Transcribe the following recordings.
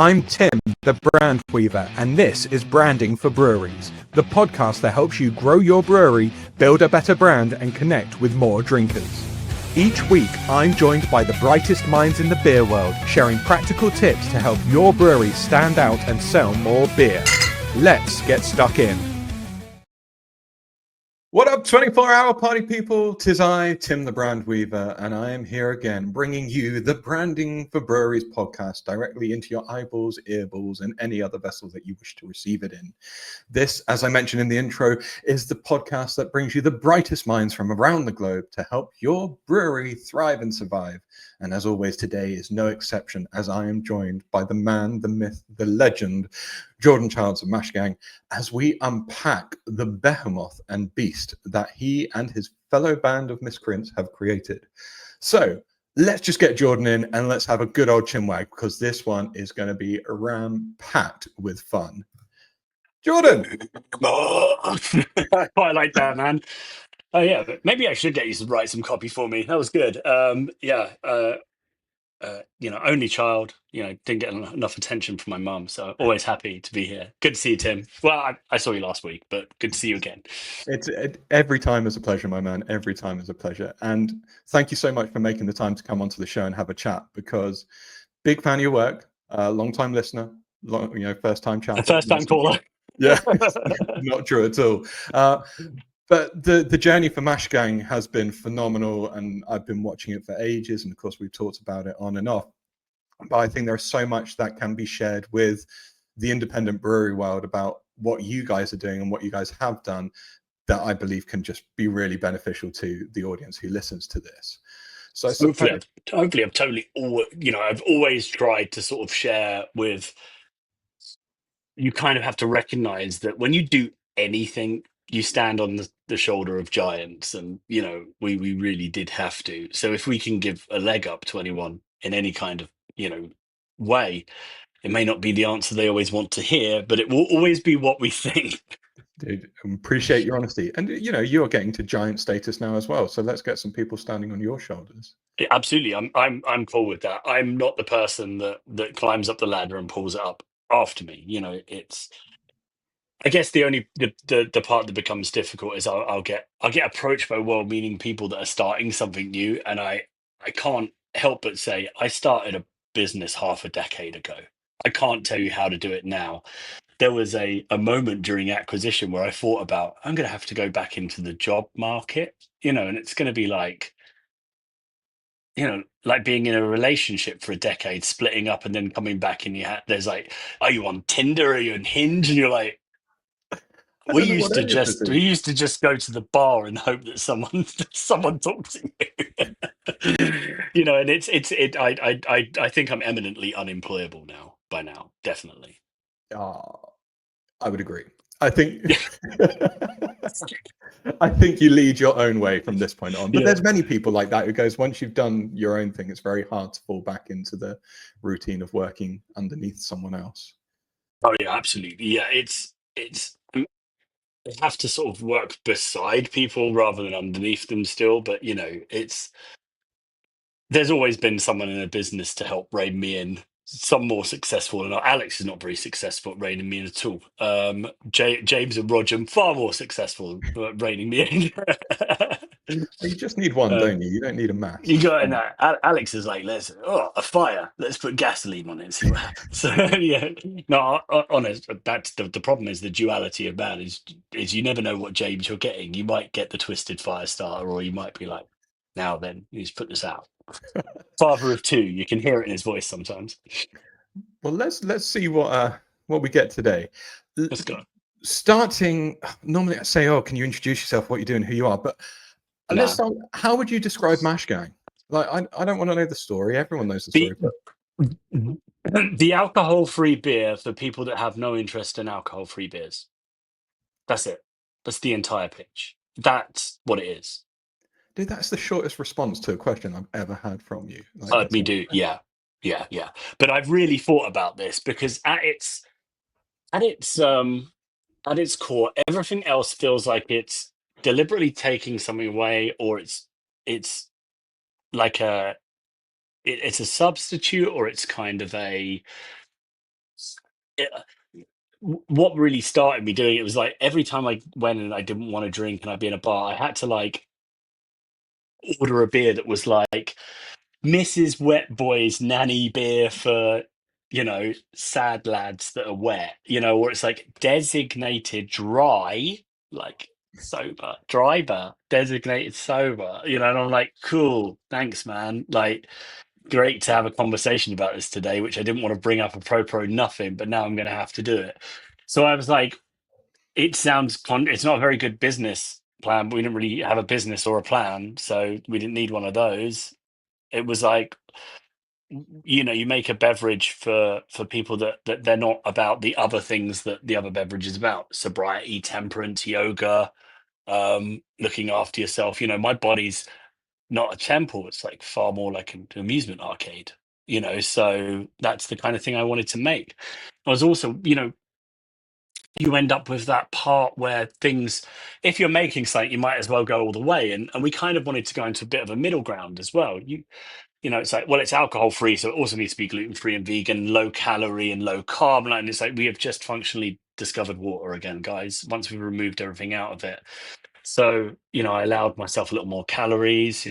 I'm Tim, the brand weaver, and this is Branding for Breweries, the podcast that helps you grow your brewery, build a better brand, and connect with more drinkers. Each week, I'm joined by the brightest minds in the beer world, sharing practical tips to help your brewery stand out and sell more beer. Let's get stuck in. What up, 24-hour party people? 'Tis I, Tim the Brand Weaver, and I am here again, bringing you the Branding for Breweries podcast directly into your eyeballs, earballs, and any other vessel that you wish to receive it in. This, as I mentioned in the intro, is the podcast that brings you the brightest minds from around the globe to help your brewery thrive and survive. And as always, today is no exception, as I am joined by the man, the myth, the legend, Jordan Childs of Mash Gang, as we unpack the behemoth and beast that he and his fellow band of miscreants have created. So let's just get Jordan in and let's have a good old chinwag, because this one is going to be ram-packed with fun. Jordan! I quite like that, man. Oh yeah, but maybe I should get you to write some copy for me. That was good. Only child. Didn't get enough attention from my mum, so always happy to be here. Good to see you, Tim. Well, I saw you last week, but good to see you again. Every time is a pleasure, my man. Every time is a pleasure. And thank you so much for making the time to come onto the show and have a chat, because big fan of your work, long time listener, first time chat. First time caller. Yeah, not true at all. But the journey for Mash Gang has been phenomenal, and I've been watching it for ages. And of course, we've talked about it on and off. But I think there's so much that can be shared with the independent brewery world about what you guys are doing and what you guys have done that I believe can just be really beneficial to the audience who listens to this. So hopefully I've totally I've always tried to sort of share with. You kind of have to recognize that when you do anything, you stand on the shoulder of giants, and we really did have to. So if we can give a leg up to anyone in any kind of way, it may not be the answer they always want to hear, but it will always be what we think. Dude, appreciate your honesty. And you're getting to giant status now as well, so let's get some people standing on your shoulders. Yeah, absolutely, I'm cool with that. I'm not the person that climbs up the ladder and pulls it up after me. It's, I guess, the part that becomes difficult is I'll get approached by well-meaning people that are starting something new, and I can't help but say I started a business half a decade ago. I can't tell you how to do it now. There was a moment during acquisition where I thought about, I'm going to have to go back into the job market, and it's going to be like being in a relationship for a decade, splitting up, and then coming back, and there's like, are you on Tinder? Are you on Hinge? And you're like, we used to just go to the bar and hope that someone talked to you. And I think I'm eminently unemployable now, by now, definitely. I would agree. I think I think you lead your own way from this point on. But there's many people like that who goes, once you've done your own thing, it's very hard to fall back into the routine of working underneath someone else. Oh yeah, absolutely. Yeah, it's I have to sort of work beside people rather than underneath them still, but there's always been someone in a business to help rein me in. Some more successful than Alex is not very successful at reining me in at all. James and Roger far more successful at reining me in. You just need one, don't you? You don't need a mass. You got in that. Alex is like, a fire. Let's put gasoline on it and see what happens. So yeah, no, honest. That's the problem. Is the duality of man is you never know what James you're getting. You might get the twisted fire starter, or you might be like, now then, he's put this out. Father of two. You can hear it in his voice sometimes. Well, let's see what we get today. Let's go. Starting, normally I say, "Oh, can you introduce yourself, what you do, and who you are?" But let's start. How would you describe Mash Gang? Like, I don't want to know the story. Everyone knows the story. But the alcohol-free beer for people that have no interest in alcohol-free beers. That's it. That's the entire pitch. That's what it is. Dude, that's the shortest response to a question I've ever had from you. Me do. Yeah. But I've really thought about this because at its core, everything else feels like it's deliberately taking something away, or it's like it's a substitute, or it's kind of it, what really started me doing it was like every time I went and I didn't want to drink and I'd be in a bar, I had to like order a beer that was like Mrs. Wet Boy's Nanny Beer for, sad lads that are wet, or it's like designated dry, like sober, dry bar, designated sober, and I'm like, cool, thanks, man. Like, great to have a conversation about this today, which I didn't want to bring up a pro nothing, but now I'm going to have to do it. So I was like, it's not a very good business plan, but we didn't really have a business or a plan, so we didn't need one of those. It was like, you make a beverage for people that they're not about the other things that the other beverage is about: sobriety, temperance, yoga, looking after yourself. My body's not a temple, it's like far more like an amusement arcade. So that's the kind of thing I wanted to make. I was also, you end up with that part where things, if you're making something, you might as well go all the way, and we kind of wanted to go into a bit of a middle ground as well. It's like, well, it's alcohol free, so it also needs to be gluten free and vegan, low calorie and low carb. And it's like we have just functionally discovered water again, guys, once we've removed everything out of it. So, I allowed myself a little more calories,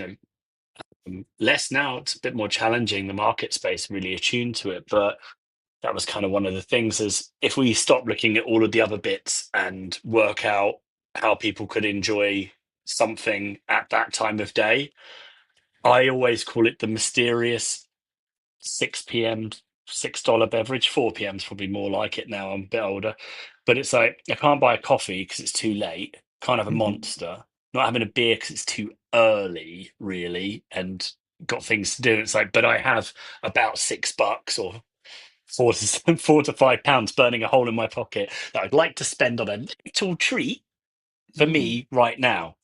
less now. It's a bit more challenging. The market space really attuned to it. But that was kind of one of the things, is if we stop looking at all of the other bits and work out how people could enjoy something at that time of day. I always call it the mysterious 6 p.m. $6 beverage. 4 p.m. is probably more like it now. I'm a bit older, but it's like I can't buy a coffee because it's too late. Can't have a Mhm. monster. Not having a beer because it's too early, really, and got things to do. It's like, but I have about $6 or £4 to £5 burning a hole in my pocket that I'd like to spend on a little treat for Mm. me right now.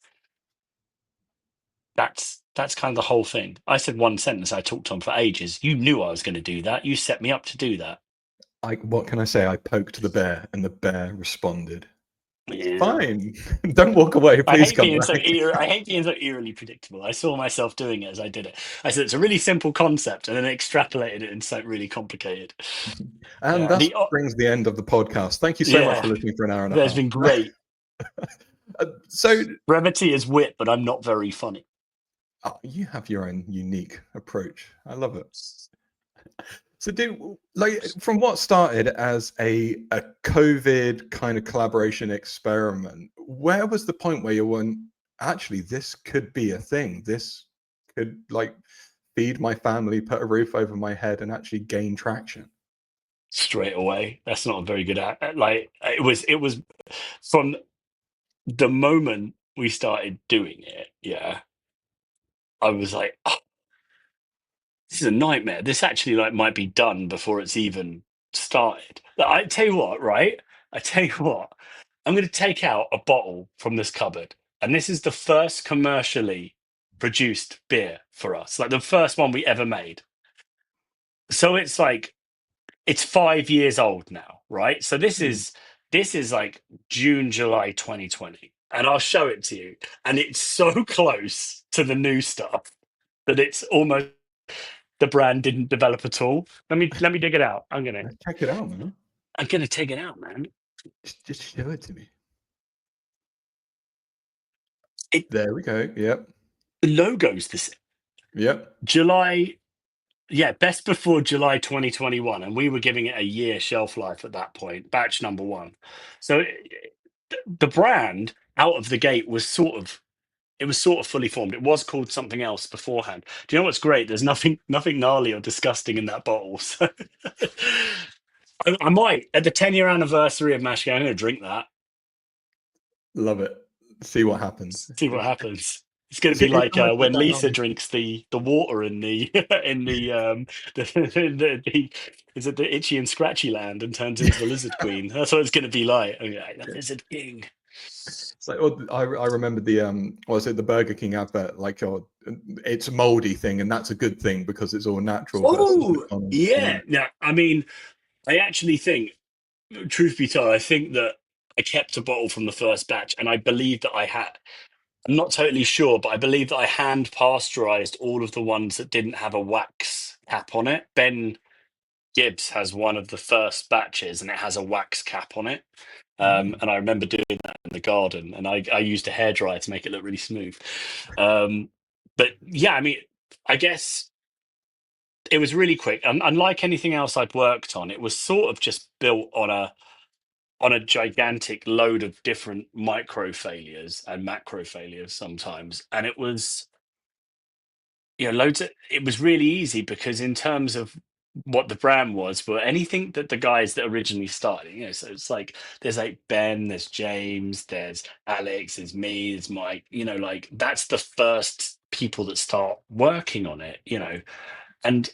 That's kind of the whole thing. I said one sentence. I talked on for ages. You knew I was going to do that. You set me up to do that. What can I say? I poked the bear, and the bear responded. Yeah. Fine. Don't walk away. I Please hate come being back. so I hate being so eerily predictable. I saw myself doing it as I did it. I said it's a really simple concept, and then extrapolated it into something really complicated. And Yeah. thus brings the end of the podcast. Thank you so much Yeah. for listening for an hour and a That's half. been great. So Brevity is wit, but I'm not very funny. you have your own unique approach. I love it. So, like from what started as a COVID kind of collaboration experiment, where was the point where you went, actually, this could be a thing. This could like feed my family, put a roof over my head, and actually gain traction. Straight away. That's not a very good act. Like it was from the moment we started doing it. Yeah, I was like, oh, this is a nightmare. This actually like might be done before it's even started. Like, I tell you what, right? I tell you what, I'm going to take out a bottle from this cupboard, and this is the first commercially produced beer for us, like the first one we ever made. So it's like it's 5 years old now, right? So Hmm. this is like June, July 2020, and I'll show it to you. And it's so close to the new stuff that it's almost the brand didn't develop at all. Let me dig it out. Check it out, man. I'm gonna take it out, man. Just show it to me. It There we go. Yep. The logo's this Yep. July, yeah, best before July 2021, and we were giving it a year shelf life at that point, batch number one. So the brand out of the gate was sort of fully formed. It was called something else beforehand. Do you know what's great? There's nothing gnarly or disgusting in that bottle. So I might at the 10-year anniversary of Mashka, I'm going to drink that. Love it. See what happens. See what happens. It's going to So be you like don't put when that Lisa on. drinks the water in the in the is it the itchy and scratchy land and turns into the lizard queen. That's what it's going to be like. Okay, the lizard king. So I remember the what was it, the Burger King advert, like it's a moldy thing, and that's a good thing because it's all natural versus Oh McDonald's. Yeah. yeah. Now I mean, I actually think, truth be told, I think that I kept a bottle from the first batch, and I believe that I had. I'm not totally sure, but I believe that I hand pasteurized all of the ones that didn't have a wax cap on it. Ben Gibbs has one of the first batches, and it has a wax cap on it. And I remember doing that in the garden, and I used a hairdryer to make it look really smooth. But yeah, I mean, I guess it was really quick. Unlike anything else I'd worked on, it was sort of just built on a gigantic load of different micro failures and macro failures sometimes, and it was, loads of, it was really easy because in terms of what the brand was, but anything that the guys that originally started, so it's like there's like Ben, there's James, there's Alex, there's me, there's Mike, like that's the first people that start working on it, and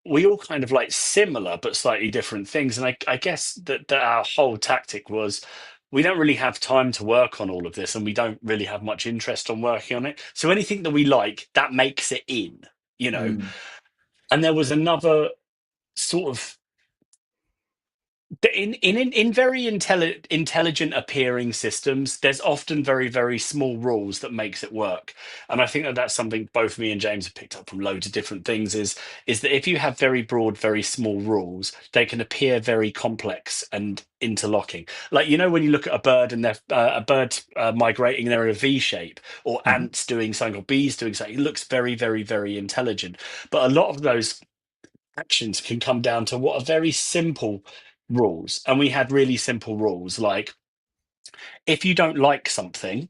we all kind of like similar but slightly different things. And I guess that our whole tactic was we don't really have time to work on all of this, and we don't really have much interest on working on it. So anything that we like, that makes it in, you know. Mm. And there was another sort of in very intelligent appearing systems, there's often very, very small rules that makes it work. And I think that that's something both me and James have picked up from loads of different things, is that if you have very broad, very small rules, they can appear very complex and interlocking. Like, when you look at a bird and they're a bird migrating, they're in a V shape, or Mhm. ants doing something, or bees doing something, it looks very, very, very intelligent. But a lot of those actions can come down to what are very simple rules. And we had really simple rules, like if you don't like something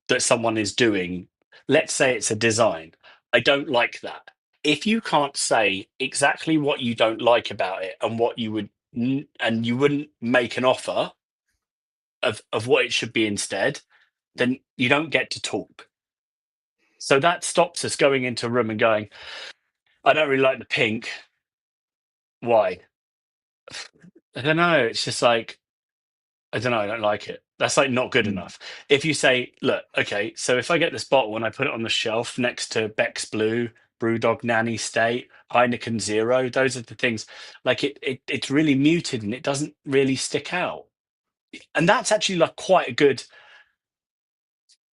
that someone is doing, let's say it's a design, I don't like that. If you can't say exactly what you don't like about it and what you would, and you wouldn't make an offer of what it should be instead, then you don't get to talk. So that stops us going into a room and going, I don't really like the pink. Why? I don't know. It's just like, I don't know. I don't like it. That's like not good Mm. enough. If you say, look, okay, so if I get this bottle and I put it on the shelf next to Beck's Blue, Brewdog Nanny State, Heineken Zero, those are the things. Like it's really muted and it doesn't really stick out. And that's actually like quite a good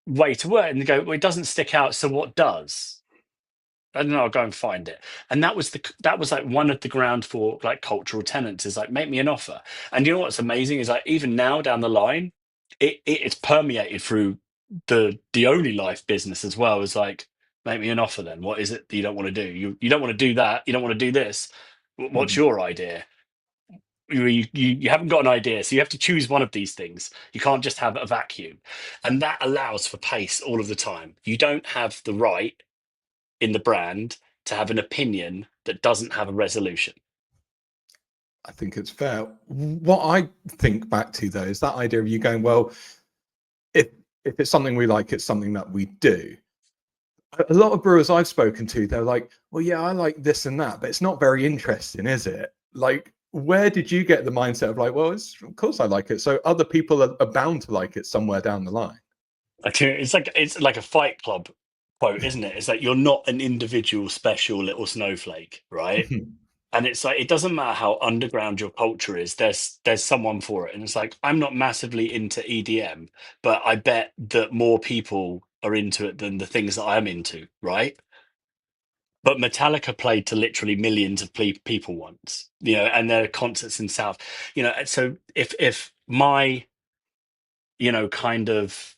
way to work. And you go, well, it doesn't stick out. So what does? I don't know. I'll go and find it. And that was like one of the ground for like cultural tenets is like make me an offer. And you know what's amazing is like even now down the line, it's permeated through the only life business as well. Is like make me an offer. Then what is it that you don't want to do? You don't want to do that. You don't want to do this. What's Mhm. your idea? You haven't got an idea, so you have to choose one of these things. You can't just have a vacuum, and that allows for pace all of the time. You don't have the right in the brand to have an opinion that doesn't have a resolution. I think it's fair. What I think back to though is that idea of you going, well, if if it's something we like, it's something that we do. A lot of brewers I've spoken to, they're like, well, yeah, I like this and that, but it's not very interesting, is it? Like, where did you get the mindset of like, well, of course I like it, so other people are bound to like it somewhere down the line? It's like a Fight Club quote, isn't it? It's like you're not an individual special little snowflake, right? And it's like it doesn't matter how underground your culture is. There's someone for it, and it's like I'm not massively into EDM, but I bet that more people are into it than the things that I'm into, right? But Metallica played to literally millions of people once, and their concerts in South, So if my, kind of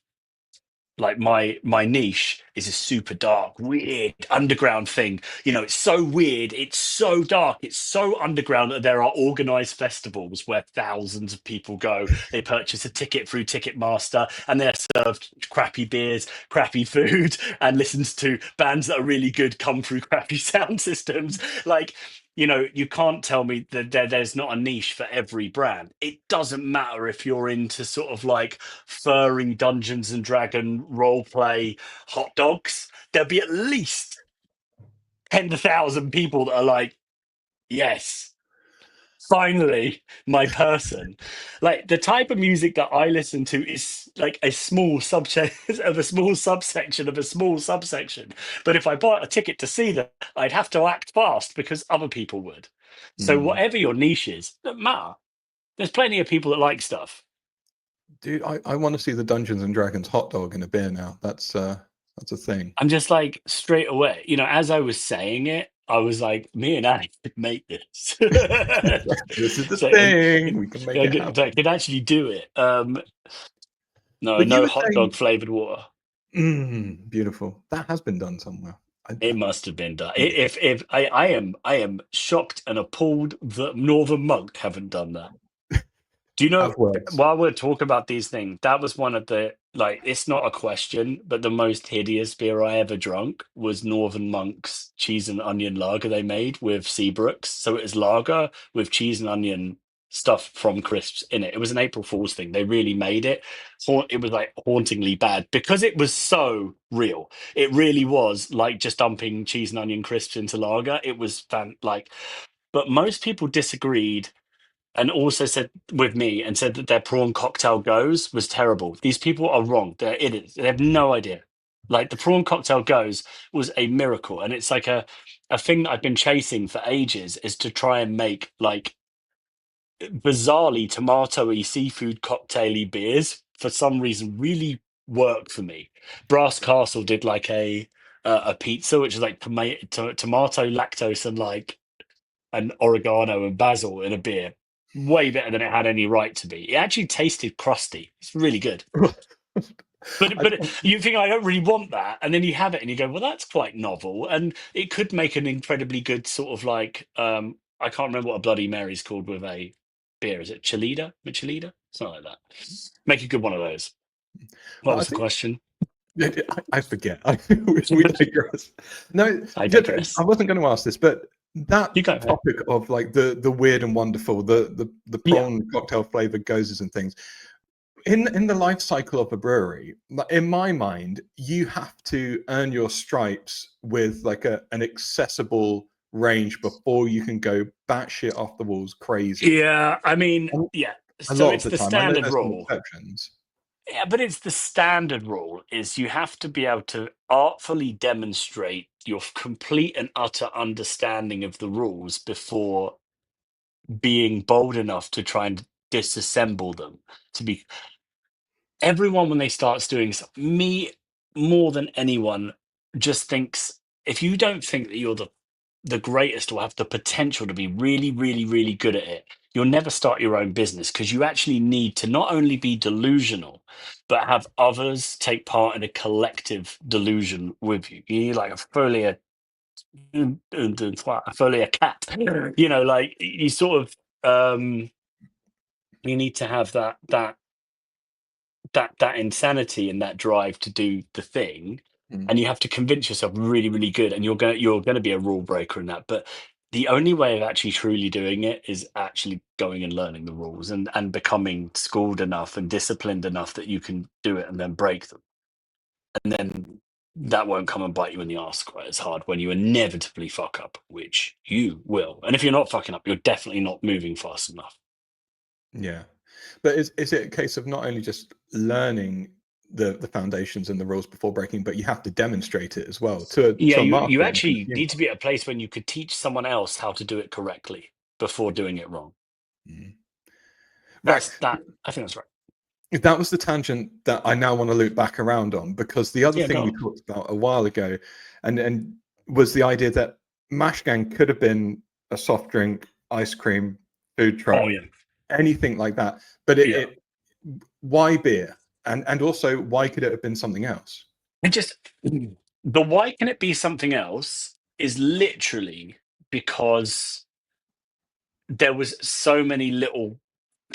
like my niche is a super dark weird underground thing, it's so weird, it's so dark, it's so underground that there are organized festivals where thousands of people go, they purchase a ticket through Ticketmaster, and they're served crappy beers, crappy food, and listens to bands that are really good come through crappy sound systems. Like, you can't tell me that there's not a niche for every brand. It doesn't matter if you're into sort of like furry Dungeons and Dragon role play hot dogs. There'll be at least 10,000 people that are like, yes, finally, my person. Like the type of music that I listen to is like a small subset of a small subsection of a small subsection. But if I bought a ticket to see them, I'd have to act fast because other people would. So Mm. whatever your niche is, doesn't matter. There's plenty of people that like stuff. Dude, I want to see the Dungeons and Dragons hot dog in a beer now. That's a thing. I'm just like straight away, as I was saying it, I was like, me and Annie could make this. This is the So thing. We can make it I happen. could actually do it. No, But you no were hot saying, dog flavored water. beautiful. That has been done somewhere. It must have been done. Yeah, If I am shocked and appalled that Northern Monk haven't done that. Do you know, have words. while we're talking about these things, that was one of the, like, it's not a question, but the most hideous beer I ever drunk was Northern Monk's cheese and onion lager they made with Seabrooks. So it was lager with cheese and onion stuff from crisps in it. It was an April Fool's thing. They really made it. It was like hauntingly bad because it was so real. It really was like just dumping cheese and onion crisps into lager. It was but most people disagreed and also said with me and said that their prawn cocktail goes was terrible. These people are wrong. They're idiots. They have no idea. Like the prawn cocktail goes was a miracle, and it's like a thing that I've been chasing for ages is to try and make like bizarrely tomatoey seafood cocktaily beers for some reason really work for me. Brass Castle did like a pizza which is like tomato lactose and like and oregano and basil in a beer. Way better than it had any right to be. It actually tasted crusty. It's really good. I, But you think I don't really want that, and then you have it and you go, well, that's quite novel, and it could make an incredibly good sort of like I can't remember what a Bloody Mary's called with a beer. Is it Chelida? Michelida? Something like that. Make a good one of those. What but I was the think question? I forget. We digress. No, I digress. I wasn't going to ask this, but that You go. topic of like the weird and wonderful, the Yeah. prawn cocktail flavored gozes and things in the life cycle of a brewery. In my mind, you have to earn your stripes with like an accessible range before you can go batshit off the walls crazy. Yeah. I mean, And yeah. a So lot of it's the the time, I know standard there's some rule. exceptions. Yeah, but it's the standard rule is you have to be able to artfully demonstrate your complete and utter understanding of the rules before being bold enough to try and disassemble them. To be everyone when they starts doing me more than anyone just thinks if you don't think that you're the greatest or have the potential to be really, really, really good at it, you'll never start your own business because you actually need to not only be delusional, but have others take part in a collective delusion with you. You need like a folia cat. You know, like you sort of you need to have that insanity and that drive to do the thing, Mm. and you have to convince yourself really, really good, and you're gonna be a rule breaker in that. But the only way of actually truly doing it is actually going and learning the rules and becoming schooled enough and disciplined enough that you can do it and then break them. And then that won't come and bite you in the arse quite as hard when you inevitably fuck up, which you will. And if you're not fucking up, you're definitely not moving fast enough. Yeah. But is it a case of not only just learning the foundations and the rules before breaking, but you have to demonstrate it as well Yeah, to a you market and actually consumer? need to be at a place when you could teach someone else how to do it correctly before doing it wrong. Mm. Right. That's that. I think that's right. That was the tangent that I now want to loop back around on, because the other Yeah, thing go we on. talked about a while ago and was the idea that Mash Gang could have been a soft drink, ice cream, food Oh truck, yeah, anything like that. But yeah. why beer? And also, why could it have been something else? And just the why can it be something else is literally because there was so many little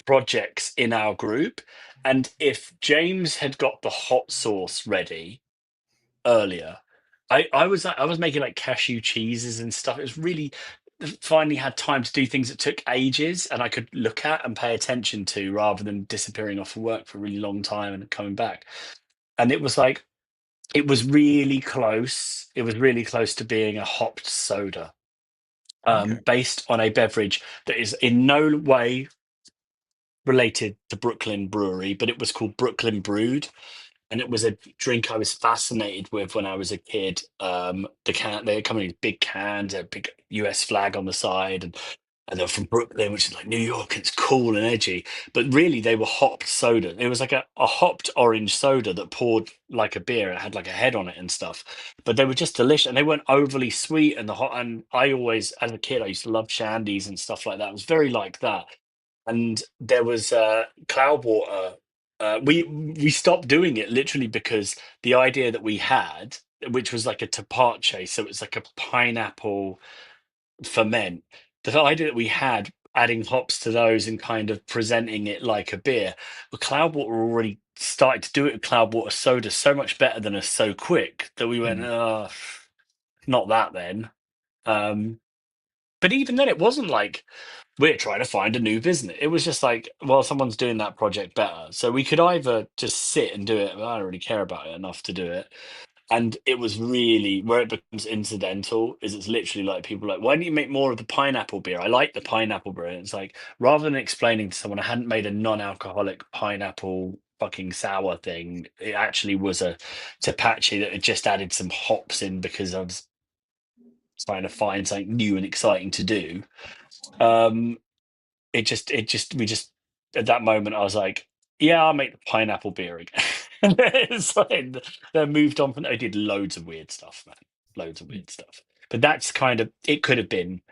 projects in our group, and if James had got the hot sauce ready earlier. I was making like cashew cheeses and stuff. It was really finally had time to do things that took ages and I could look at and pay attention to rather than disappearing off of work for a really long time and coming back. And it was like it was really close. It was really close to being a hopped soda, Okay. based on a beverage that is in no way related to Brooklyn Brewery, but it was called Brooklyn Brewed, and it was a drink I was fascinated with when I was a kid. They come in these big cans, a big US flag on the side, and and they're from Brooklyn, which is like New York. It's cool and edgy, but really they were hopped soda. It was like a hopped orange soda that poured like a beer. It had like a head on it and stuff, but they were just delicious, and they weren't overly sweet. And the hot, and I always, as a kid, I used to love shandies and stuff like that. It was very like that. And there was cloud water. We stopped doing it literally because the idea that we had, which was like a tapache, so it's like a pineapple ferment. The idea that we had adding hops to those and kind of presenting it like a beer, but Cloudwater already started to do it with Cloudwater soda so much better than us so quick that we went, not that then. But even then, it wasn't like we're trying to find a new business. It was just like, well, someone's doing that project better. So we could either just sit and do it. Well, I don't really care about it enough to do it. And it was really where it becomes incidental is it's literally like people are like, why don't you make more of the pineapple beer? I like the pineapple beer. And it's like, rather than explaining to someone I hadn't made a non-alcoholic pineapple fucking sour thing, it actually was a tapache that had just added some hops in because I was trying to find something new and exciting to do. We just at that moment I was like, yeah, I'll make the pineapple beer again. And it's like they moved on from. I did loads of weird stuff, man, loads of weird stuff. But that's kind of it. Could have been.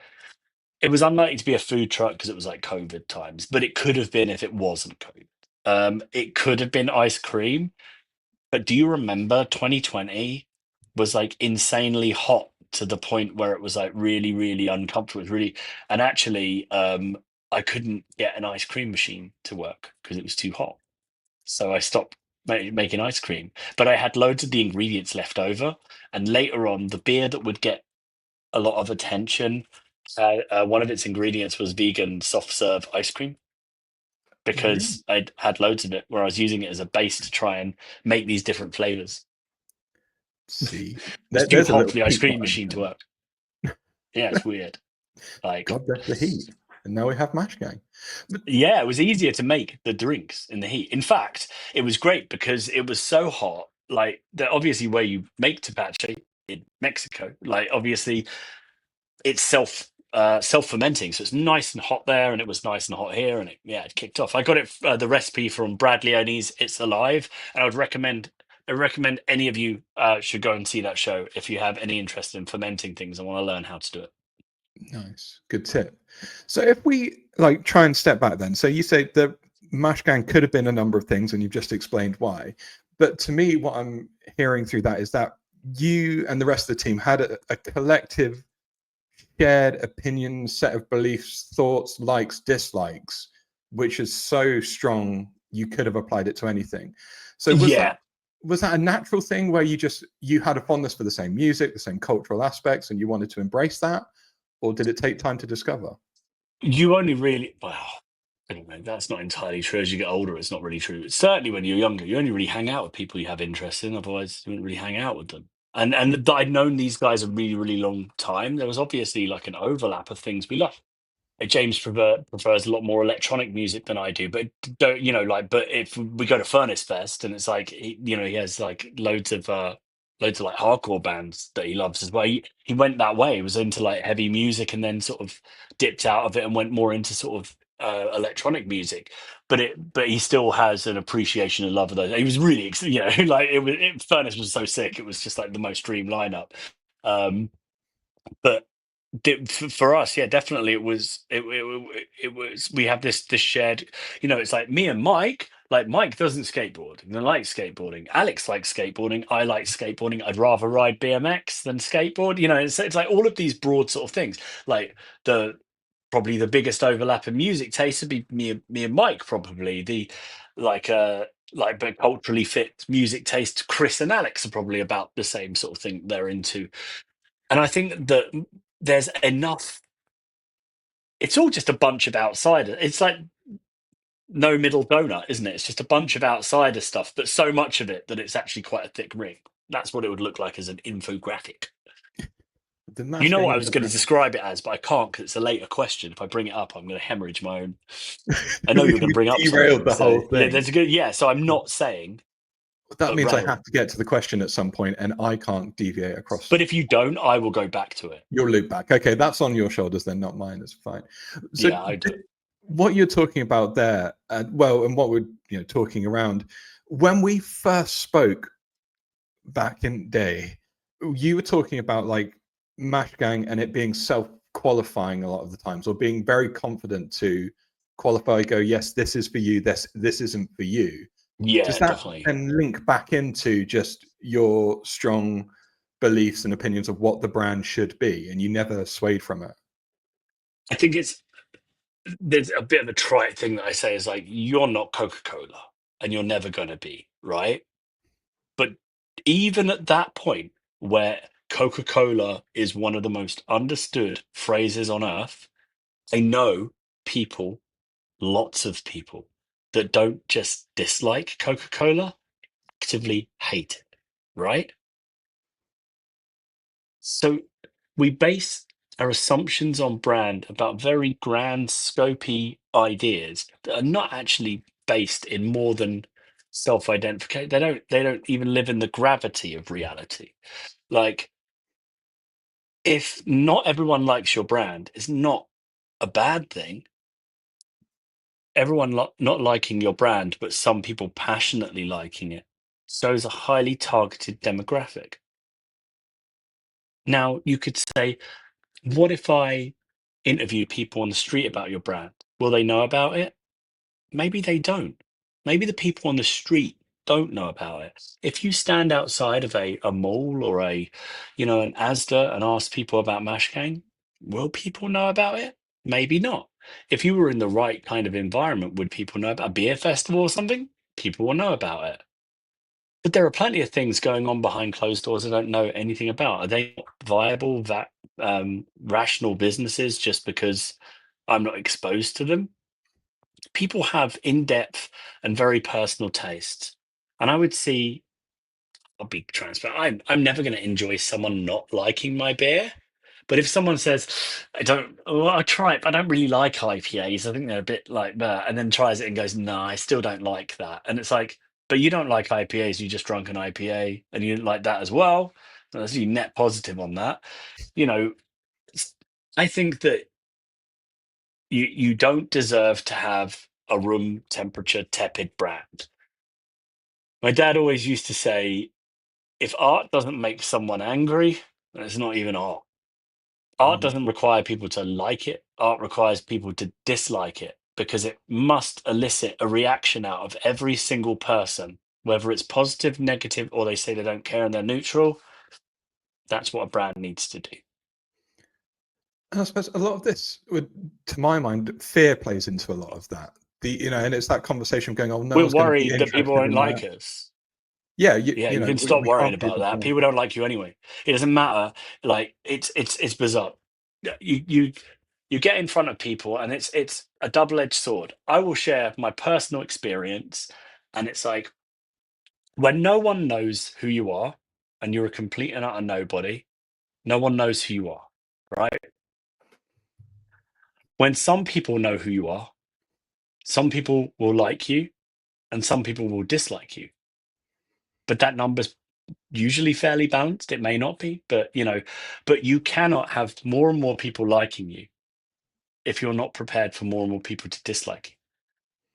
It was unlikely to be a food truck because it was like COVID times, but it could have been if it wasn't COVID. It could have been ice cream. But do you remember 2020 was like insanely hot to the point where it was like really, really uncomfortable. It was really, and actually, I couldn't get an ice cream machine to work because it was too hot. So I stopped making ice cream. But I had loads of the ingredients left over. And later on, the beer that would get a lot of attention, one of its ingredients was vegan soft serve ice cream Really? because I'd had loads of it where I was using it as a base to try and make these different flavors. See, It's too there's a hot little for the ice peek cream behind machine to the work. Yeah, it's weird. Like, God bless the heat. And now we have Mash Gang. But yeah, it was easier to make the drinks in the heat. In fact, it was great because it was so hot. Like, obviously where you make tepache in Mexico, like obviously it's self fermenting, so it's nice and hot there, and it was nice and hot here, and it kicked off. I got it the recipe from Brad Leone's It's Alive, and I recommend any of you should go and see that show if you have any interest in fermenting things and want to learn how to do it. nice, good tip. So if we like try and step back then, so you say the Mash Gang could have been a number of things, and you've just explained why. But to me, what I'm hearing through that is that you and the rest of the team had a collective shared opinion, set of beliefs, thoughts, likes, dislikes, which is so strong you could have applied it to anything. So Yeah, was that a natural thing where you had a fondness for the same music, the same cultural aspects, and you wanted to embrace that, or did it take time to discover? you only really well. I don't know. That's not entirely true. As you get older, it's not really true. Certainly, when you're younger, you only really hang out with people you have interest in. Otherwise, you wouldn't really hang out with them. And I'd known these guys a really, really long time. There was obviously like an overlap of things we love. James prefers a lot more electronic music than I do, but don't like. But if we go to Furnace Fest, and it's like he has like loads of like hardcore bands that he loves as well. He went that way. He was into like heavy music, and then sort of dipped out of it and went more into sort of electronic music. But he still has an appreciation and love of those. He was really like Furnace was so sick. It was just like the most dream lineup. Um, but for us, yeah, definitely it was we have this shared, it's like me and Mike. Like Mike doesn't skateboard and I like skateboarding. Alex likes skateboarding. I like skateboarding. I'd rather ride BMX than skateboard. It's like all of these broad sort of things. Like the probably the biggest overlap in music taste would be me and Mike. Probably the like but culturally fit music taste. Chris and Alex are probably about the same sort of thing they're into, and I think that there's enough. It's all just a bunch of outsiders. It's like no middle donut, isn't it? It's just a bunch of outsider stuff, but so much of it that it's actually quite a thick ring. That's what it would look like as an infographic. The You Mash know Gang what I is was going to describe it as, but I can't because it's a later question. If I bring it up, I'm going to hemorrhage my own. I know you're going to we bring up derailed something, the so whole yeah, thing. there's a good. Yeah, so I'm not saying That but means I rail. have to get to the question at some point, and I can't deviate across. But if you don't, I will go back to it. You'll loop back. Okay, that's on your shoulders then, not mine. It's fine. So Yeah, I do. what you're talking about there, and what we're talking around, when we first spoke back in day, you were talking about like Mash Gang and it being self-qualifying a lot of the times, or being very confident to qualify, go, yes, this is for you, this isn't for you. Does Yeah, that definitely. then link back into just your strong beliefs and opinions of what the brand should be, and you never swayed from it? I think there's a bit of a trite thing that I say is like, you're not Coca-Cola and you're never going to be, right? But even at that point where Coca-Cola is one of the most understood phrases on earth, I know people, lots of people, that don't just dislike Coca-Cola, actively hate it, right? So we base our assumptions on brand about very grand, scopy ideas that are not actually based in more than self-identification. They don't even live in the gravity of reality. Like, if not everyone likes your brand, it's not a bad thing. Everyone not liking your brand, but some people passionately liking it, shows a highly targeted demographic. Now, you could say, what if I interview people on the street about your brand? Will they know about it? Maybe they don't. Maybe the people on the street don't know about it. If you stand outside of a mall or an Asda and ask people about Mash Gang, will people know about it? Maybe not. If you were in the right kind of environment, would people know about a beer festival or something? People will know about it. But there are plenty of things going on behind closed doors I don't know anything about. Are they not viable, rational businesses just because I'm not exposed to them? People have in-depth and very personal tastes. And I would see, I'll be transparent, I'm never going to enjoy someone not liking my beer. But if someone says, I try it, but I don't really like IPAs, I think they're a bit like that, and then tries it and goes, no, I still don't like that. And it's like, but you don't like IPAs, you just drunk an IPA and you didn't like that as well. So you net positive on that. You know, I think that you don't deserve to have a room temperature tepid brand. My dad always used to say, if art doesn't make someone angry, then it's not even art. Art Mhm. doesn't require people to like it. Art requires people to dislike it because it must elicit a reaction out of every single person, whether it's positive, negative, or they say they don't care and they're neutral. That's what a brand needs to do. And I suppose a lot of this would, to my mind, fear plays into a lot of that. And it's that conversation going, oh, no We're one's going to be worried that people interested won't in that. like us. Yeah, Yeah, you can stop we are worrying about people that. going, People don't like you anyway. It doesn't matter. Like, it's bizarre. Yeah, you get in front of people, and it's a double-edged sword. I will share my personal experience, and it's like, when no one knows who you are, and you're a complete and utter nobody, no one knows who you are, right? When some people know who you are, some people will like you, and some people will dislike you. But that number's usually fairly balanced. It may not be, but you cannot have more and more people liking you if you're not prepared for more and more people to dislike you.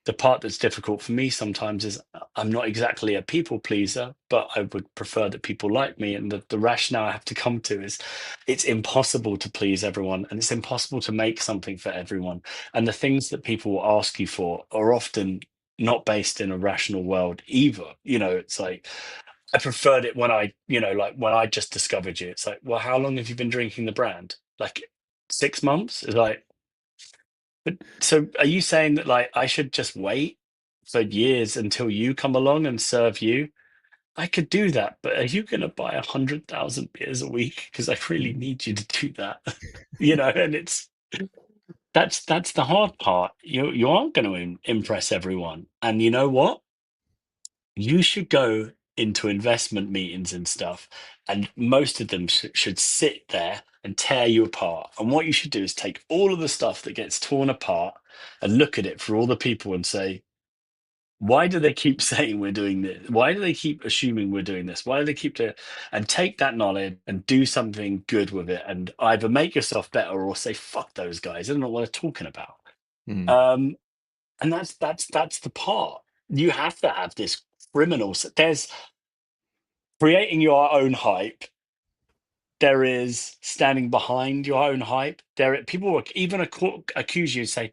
The part that's difficult for me sometimes is I'm not exactly a people pleaser, but I would prefer that people like me. And the rationale I have to come to is it's impossible to please everyone, and it's impossible to make something for everyone. And the things that people will ask you for are often not based in a rational world either. It's like, I preferred it when like when I just discovered you. It's like, well, how long have you been drinking the brand? Like 6 months? It's like, but so are you saying that like I should just wait for years until you come along and serve you? I could do that, but are you going to buy 100,000 beers a week? Because I really need you to do that, And that's the hard part. You aren't going to impress everyone, and you know what? You should go into investment meetings and stuff, and most of them should sit there and tear you apart. And what you should do is take all of the stuff that gets torn apart and look at it for all the people and say, Why do they keep saying we're doing this? Why do they keep assuming we're doing this? Why do they keep to and take that knowledge and do something good with it and either make yourself better or say fuck those guys? I don't know what they're talking about. Mm. Um, and that's the part. You have to have this criminal. There's creating your own hype. There is standing behind your own hype. People will even accuse you and say,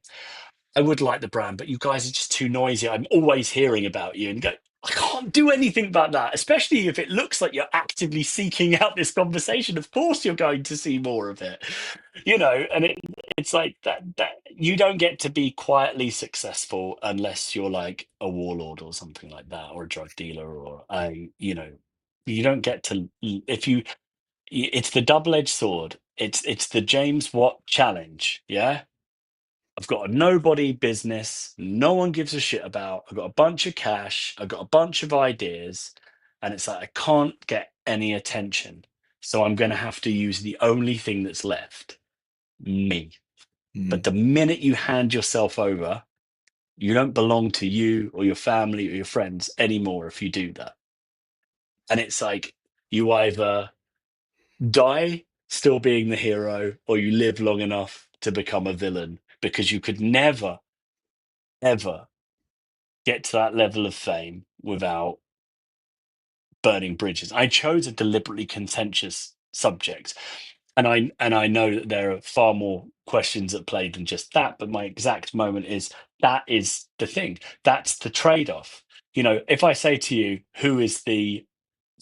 I would like the brand, but you guys are just too noisy. I'm always hearing about you, and go, I can't do anything about that, especially if it looks like you're actively seeking out this conversation. Of course, you're going to see more of it, and it's like that you don't get to be quietly successful unless you're like a warlord or something like that, or a drug dealer, or you don't get to if you. It's the double-edged sword. It's the James Watt challenge. Yeah, I've got a nobody business, no one gives a shit about. I've got a bunch of cash, I've got a bunch of ideas, and it's like I can't get any attention. So I'm going to have to use the only thing that's left, me. But Mm. the minute you hand yourself over, you don't belong to you or your family or your friends anymore if you do that. And it's like you either die still being the hero or you live long enough to become a villain because you could never, ever get to that level of fame without burning bridges. I chose a deliberately contentious subject, and I know that there are far more questions at play than just that. But my exact moment is that is the thing. That's the trade-off. If I say to you, "Who is the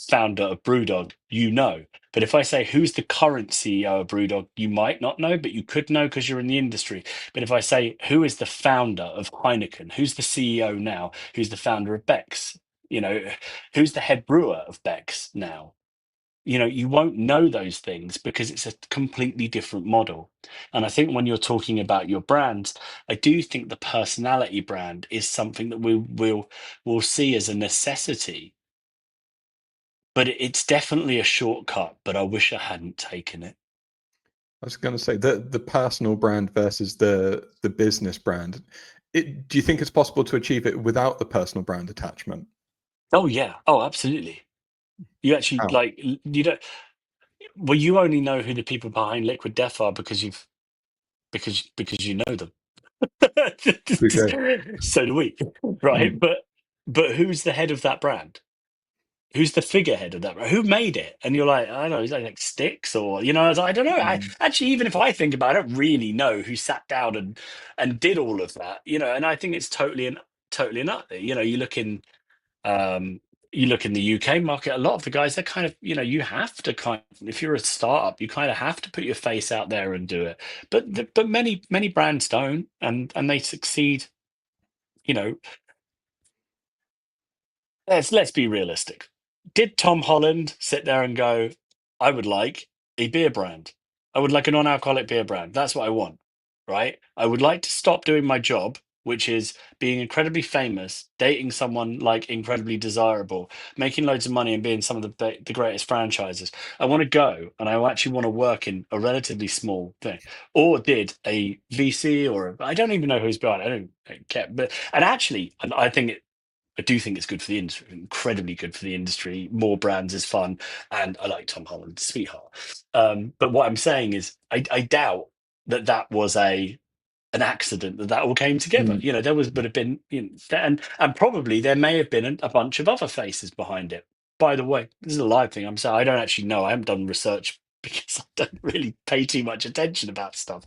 founder of BrewDog?" You know. But if I say who's the current CEO of BrewDog, you might not know, but you could know because you're in the industry. But if I say who is the founder of Heineken, who's the CEO now, who's the founder of Beck's, who's the head brewer of Beck's now, you won't know those things because it's a completely different model. And I think when you're talking about your brands, I do think the personality brand is something that we'll see as a necessity, but it's definitely a shortcut, but I wish I hadn't taken it. I was going to say the personal brand versus the business brand. Do you think it's possible to achieve it without the personal brand attachment? Oh yeah. Oh, absolutely. You actually How? like you don't. Well, you only know who the people behind Liquid Death are because because you know them. Okay. So do we, right? Mm. But who's the head of that brand? Who's the figurehead of that brand? Who made it? And you're like, I don't know, is that like Sticks or I don't know. I Mm. actually, even if I think about it, I don't really know who sat down and did all of that. And I think it's totally and utterly. Um, you look in the UK market, a lot of the guys, they're kind of, you have to if you're a startup, you kind of have to put your face out there and do it. But many brands don't, and they succeed. You know, let's be realistic. Did Tom Holland sit there and go, I would like a beer brand. I would like a non-alcoholic beer brand. That's what I want, right? I would like to stop doing my job, which is being incredibly famous, dating someone like incredibly desirable, making loads of money and being some of the greatest franchises. I want to go and I actually want to work in a relatively small thing. Or did a VC I don't even know who's behind it. I don't care. But and actually, I do think it's good for the industry, incredibly good for the industry. More brands is fun, and I like Tom Holland, sweetheart. But what I'm saying is, I doubt that was an accident that all came together. Mm. There would have been, and probably there may have been a bunch of other faces behind it. By the way, this is a live thing. I'm sorry, I don't actually know. I haven't done research because I don't really pay too much attention about stuff.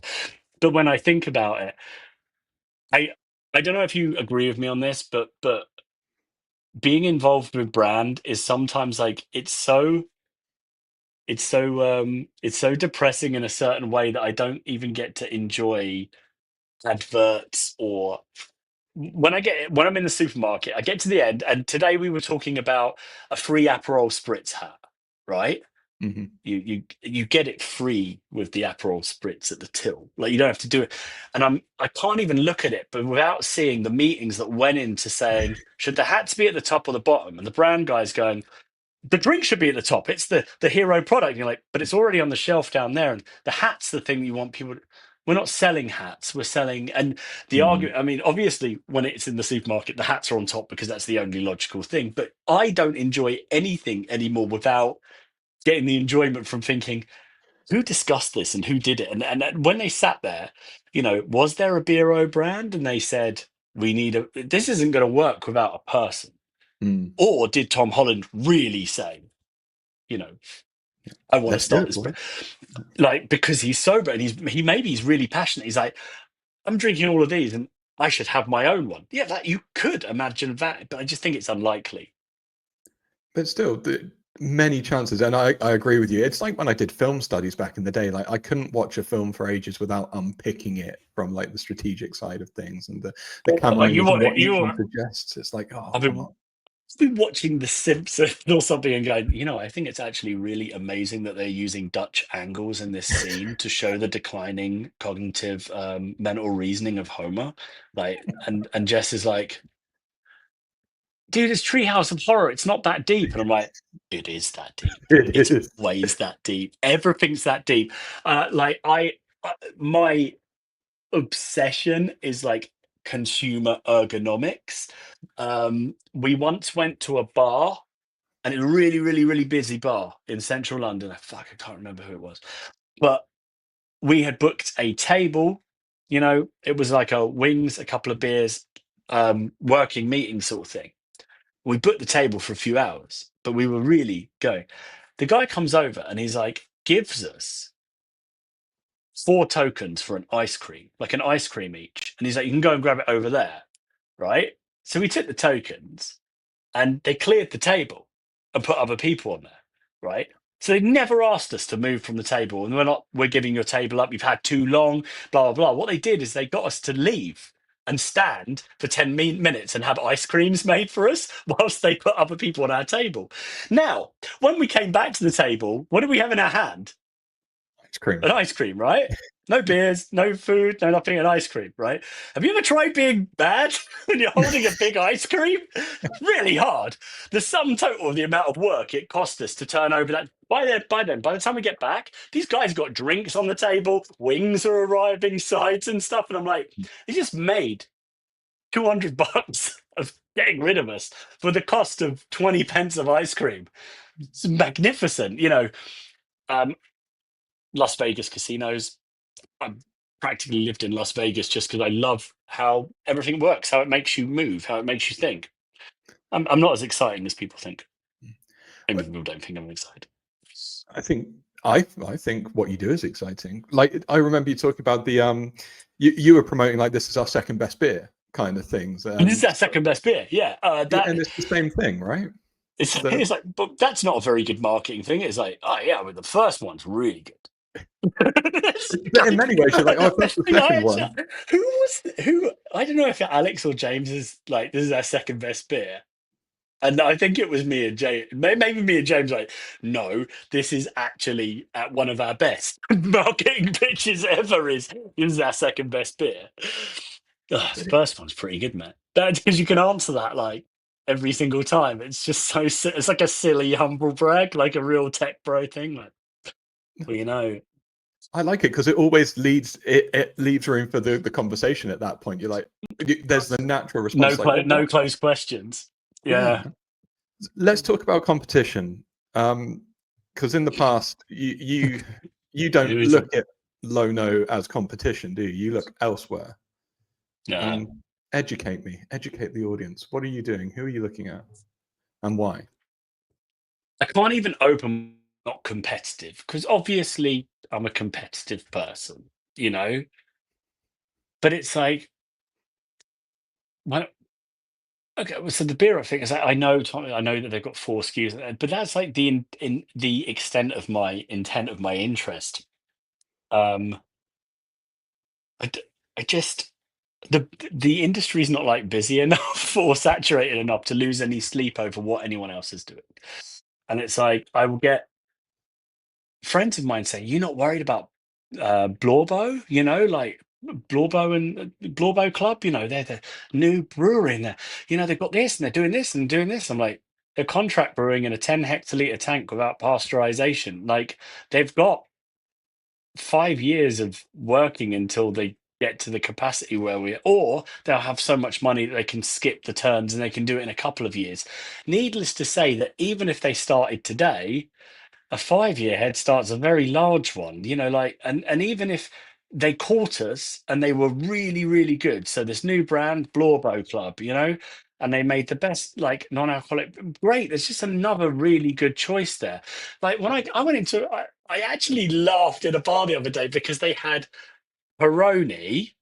But when I think about it, I I don't know if you agree with me on this, but being involved with brand is sometimes like it's so depressing in a certain way that I don't even get to enjoy adverts or when I'm in the supermarket, I get to the end, and today we were talking about a free Aperol spritz hat, right? Hmm. You get it free with the Aperol spritz at the till. Like you don't have to do it. And I can't even look at it, but without seeing the meetings that went into saying, should the hats be at the top or the bottom? And the brand guy's going, the drink should be at the top. It's the hero product. And you're like, but it's already on the shelf down there. And the hat's the thing you want people to... We're not selling hats. We're selling, and the Mm, argument. I mean, obviously, when it's in the supermarket, the hats are on top because that's the only logical thing. But I don't enjoy anything anymore without getting the enjoyment from thinking, who discussed this and who did it? And when they sat there, was there a BrO brand? And they said, we need this isn't going to work without a person. mm. Or did Tom Holland really say, you know, I want to Let's do start it, this boy. brand? Like, because he's sober and he's really passionate. He's like, I'm drinking all of these and I should have my own one. Yeah, that you could imagine that, but I just think it's unlikely. But still, many chances, and I agree with you. It's like when I did film studies back in the day. Like I couldn't watch a film for ages without unpicking it from like the strategic side of things and the camera Like angles and what each you one suggests. It's like, oh, I've come been on. watching The Simpsons or something and going, I think it's actually really amazing that they're using Dutch angles in this scene to show the declining cognitive mental reasoning of Homer. Like, and Jess is like, dude, it's Treehouse of Horror. It's not that deep. And I'm like, it is that deep. It It's is. always that deep. Everything's that deep. My obsession is like consumer ergonomics. We once went to a bar and it's a really, really, really busy bar in central London. Fuck, I can't remember who it was, but we had booked a table. It was like a wings, a couple of beers, working meeting sort of thing. We booked the table for a few hours, but we were really going. The guy comes over and he's like, gives us 4 tokens for an ice cream, like an ice cream each. And he's like, you can go and grab it over there. Right. So we took the tokens and they cleared the table and put other people on there, right? So they never asked us to move from the table, and we're giving your table up. You've had too long, blah blah blah. What they did is they got us to leave and stand for 10 minutes and have ice creams made for us whilst they put other people on our table. Now, when we came back to the table, what did we have in our hand? Ice cream. An ice cream, right? No beers, no food, no nothing, an ice cream, right? Have you ever tried being bad when you're holding a big ice cream? Really hard. The sum total of the amount of work it cost us to turn over that. By the time we get back, these guys got drinks on the table, wings are arriving, sides and stuff, and I'm like, they just made $200 of getting rid of us for the cost of 20 pence of ice cream. It's magnificent, Um, Las Vegas casinos. I practically lived in Las Vegas just because I love how everything works, how it makes you move, how it makes you think. I'm not as exciting as people think. Maybe But people don't think I'm exciting. I think I think what you do is exciting. Like I remember you talking about the you were promoting like this is our second best beer kind of things. And this is our second best beer. Yeah, Yeah, that and it's the same thing, right? The it's like, but that's not a very good marketing thing. It's like, oh yeah, well the first one's really good. It's but in like, many ways you're like, oh, if that's the thing I second actually, one. who I don't know if Alex or James is like this is our second best beer. And I think it was me and James, maybe me and James, like, no, this is actually at one of our best marketing pitches ever. Is our second best beer. The first one's pretty good, man. Because you can answer that like every single time. It's just it's like a silly humble brag, like a real tech bro thing. Like, well, I like it because it always it leaves room for the conversation at that point. You're like, there's the natural response, like, well, no what? close questions. Yeah. Yeah, Let's talk about competition. Because in the past, you don't it was. look at low no as competition, do you? You look elsewhere. Yeah, Educate me, educate the audience. What are you doing? Who are you looking at, and why? I can't even open not competitive because obviously I'm a competitive person, you know. But it's like, well, okay, well, so the beer thing is like, I know, Tommy, I know that they've got 4 SKUs, but that's like in the extent of my intent of my interest. Um, I just the industry's not like busy enough or saturated enough to lose any sleep over what anyone else is doing. And it's like I will get friends of mine saying, "You're not worried about Blorbo, like Blorbo and Blorbo Club, they're the new brewery in there. They've got this and they're doing this and doing this." I'm like, they're contract brewing in a 10 hectoliter tank without pasteurization. Like they've got 5 years of working until they get to the capacity where or they'll have so much money that they can skip the turns and they can do it in a couple of years. Needless to say that even if they started today, a 5 year head start's a very large one, like, and even if they caught us and they were really, really good. So this new brand, Blorbo Club, and they made the best like non-alcoholic. Great. There's just another really good choice there. Like when I went into, I actually laughed at a bar the other day because they had Peroni,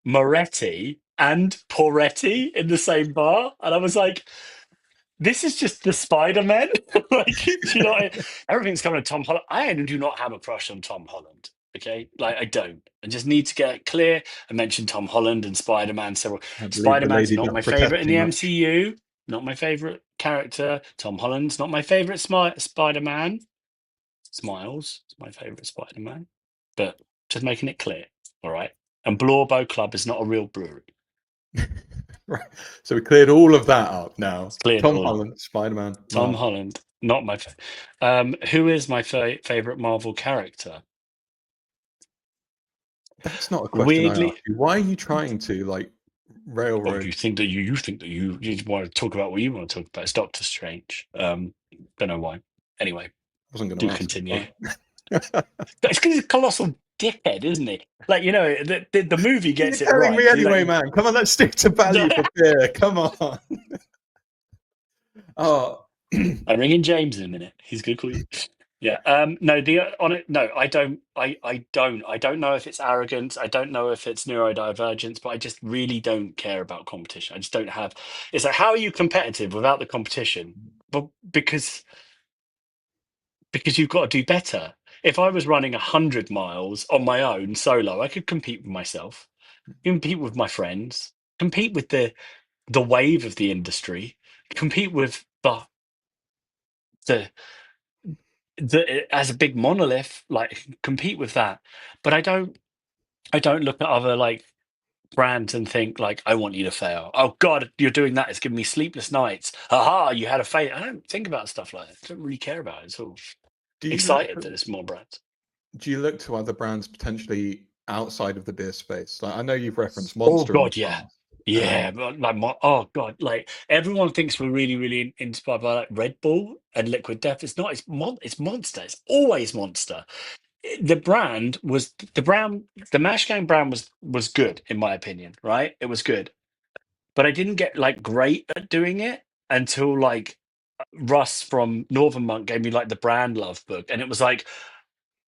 Moretti, and Poretti in the same bar, and I was like, this is just the Spider-Man. Like, do you know, everything's coming to Tom Holland. I do not have a crush on Tom Holland. Okay, like I don't. I just need to get clear. I mentioned Tom Holland and Spider-Man. So I believe the Spider-Man's lady not does my protest favorite in too the much. MCU. Not my favorite character. Tom Holland's not my favorite Spider-Man. Smiles is my favorite Spider-Man. But just making it clear. All right. And Blorbo Club is not a real brewery. Right. So we cleared all of that up now. Cleared Tom all of Holland, Spider-Man. Tom Marvel. Holland, not my. Who is my favorite Marvel character? That's not a question I Weirdly, asked you. Why are you trying to like oh, railroad? you think that you think that you want to talk about what you want to talk about? It's Doctor Strange. Don't know why. Anyway, I wasn't going do to ask. continue. It's But it's because he's a colossal dickhead, isn't he? Like the movie You're gets it telling right. me anyway, man. Come on, let's stick to value for beer. Come on. Oh, I'm ringing James in a minute. He's going to call you. Yeah. No. On it. No. I don't. I don't. I don't know if it's arrogance. I don't know if it's neurodivergence. But I just really don't care about competition. I just don't have. It's like, how are you competitive without the competition? But because you've got to do better. If I was running 100 miles on my own solo, I could compete with myself, compete with my friends, compete with the wave of the industry, compete with the as a big monolith, like compete with that. But I don't look at other like brands and think like, I want you to fail. Oh God, you're doing that, it's giving me sleepless nights. Aha, you had a fail. I don't think about stuff like that. I don't really care about it at all. do you look Excited to, that it's more brands. do you look to other brands potentially outside of the beer space? Like I know you've referenced Oh Monster in the God, yeah. past. Yeah, but like oh God, like everyone thinks we're really, really inspired by like Red Bull and Liquid Death. It's not. It's Monster. It's always Monster. The Mash Gang brand was good in my opinion, right? It was good, but I didn't get like great at doing it until like Russ from Northern Monk gave me like the brand love book, and it was like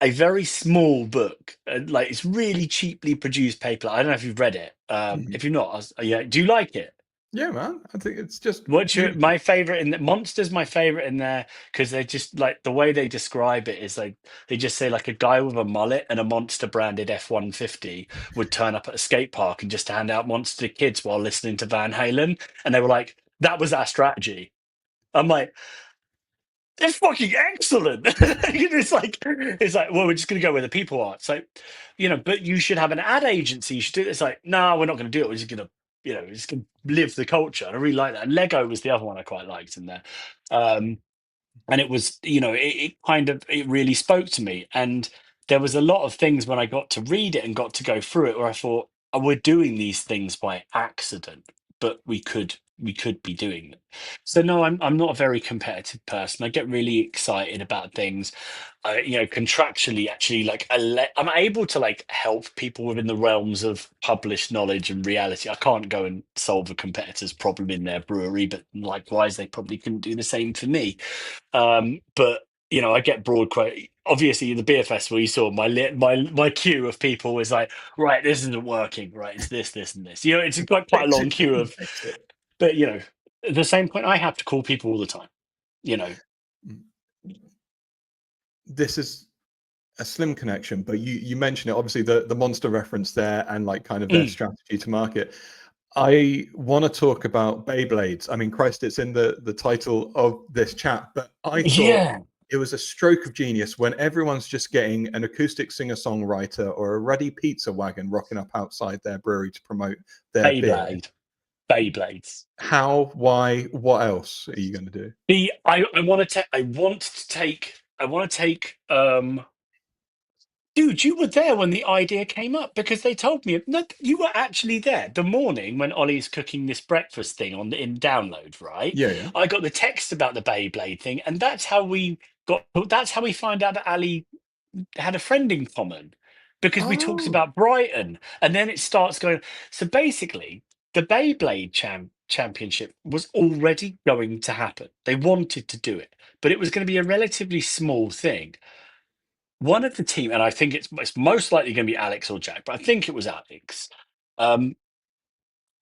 a very small book, and like it's really cheaply produced paper. I don't know if you've read it. Mhm. If you're not, yeah, do you like it? Yeah, man. I think it's just What's beautiful. my favorite in the Monster's my favorite in there because they just like the way they describe it is like they just say like a guy with a mullet and a Monster branded F-150 would turn up at a skate park and just hand out Monster to kids while listening to Van Halen, and they were like, that was our strategy. I'm like, it's fucking excellent. It's like, well, we're just gonna go where the people are. It's like, but you should have an ad agency. You should do it. It's like, no, we're not gonna do it. We're just gonna live the culture. And I really like that. And Lego was the other one I quite liked in there. And it was, it really spoke to me. And there was a lot of things when I got to read it and got to go through it where I thought, oh, we're doing these things by accident, but we could be doing them. So no, I'm not a very competitive person. I get really excited about things. Contractually, actually, like I'm able to like help people within the realms of published knowledge and reality. I can't go and solve a competitor's problem in their brewery, but likewise, they probably couldn't do the same for me. But I get broad quote. Obviously, the beer festival, you saw my queue of people was like, right, this isn't working. Right, it's this, and this. It's quite a Fix long it. queue of. Fix it. But at the same point, I have to call people all the time. You know, This is a slim connection, but you mentioned it. Obviously, the Monster reference there and like kind of their Mm. strategy to market. I want to talk about Beyblades. I mean, Christ, it's in the title of this chat, but I thought Yeah, it was a stroke of genius when everyone's just getting an acoustic singer-songwriter or a ruddy pizza wagon rocking up outside their brewery to promote their beer. Beyblades. How, why, what else are you going to do? I want to take. I want to take. Dude, you were there when the idea came up because they told me. No, you were actually there the morning when Ollie's cooking this breakfast thing in download, right? Yeah, yeah. I got the text about the Beyblade thing, and that's how we got. That's how we find out that Ali had a friend in common because we talked Oh, about Brighton, and then it starts going. So basically, the Beyblade Championship was already going to happen. They wanted to do it, but it was going to be a relatively small thing. One of the team, and I think it's most likely going to be Alex or Jack, but I think it was Alex. Um,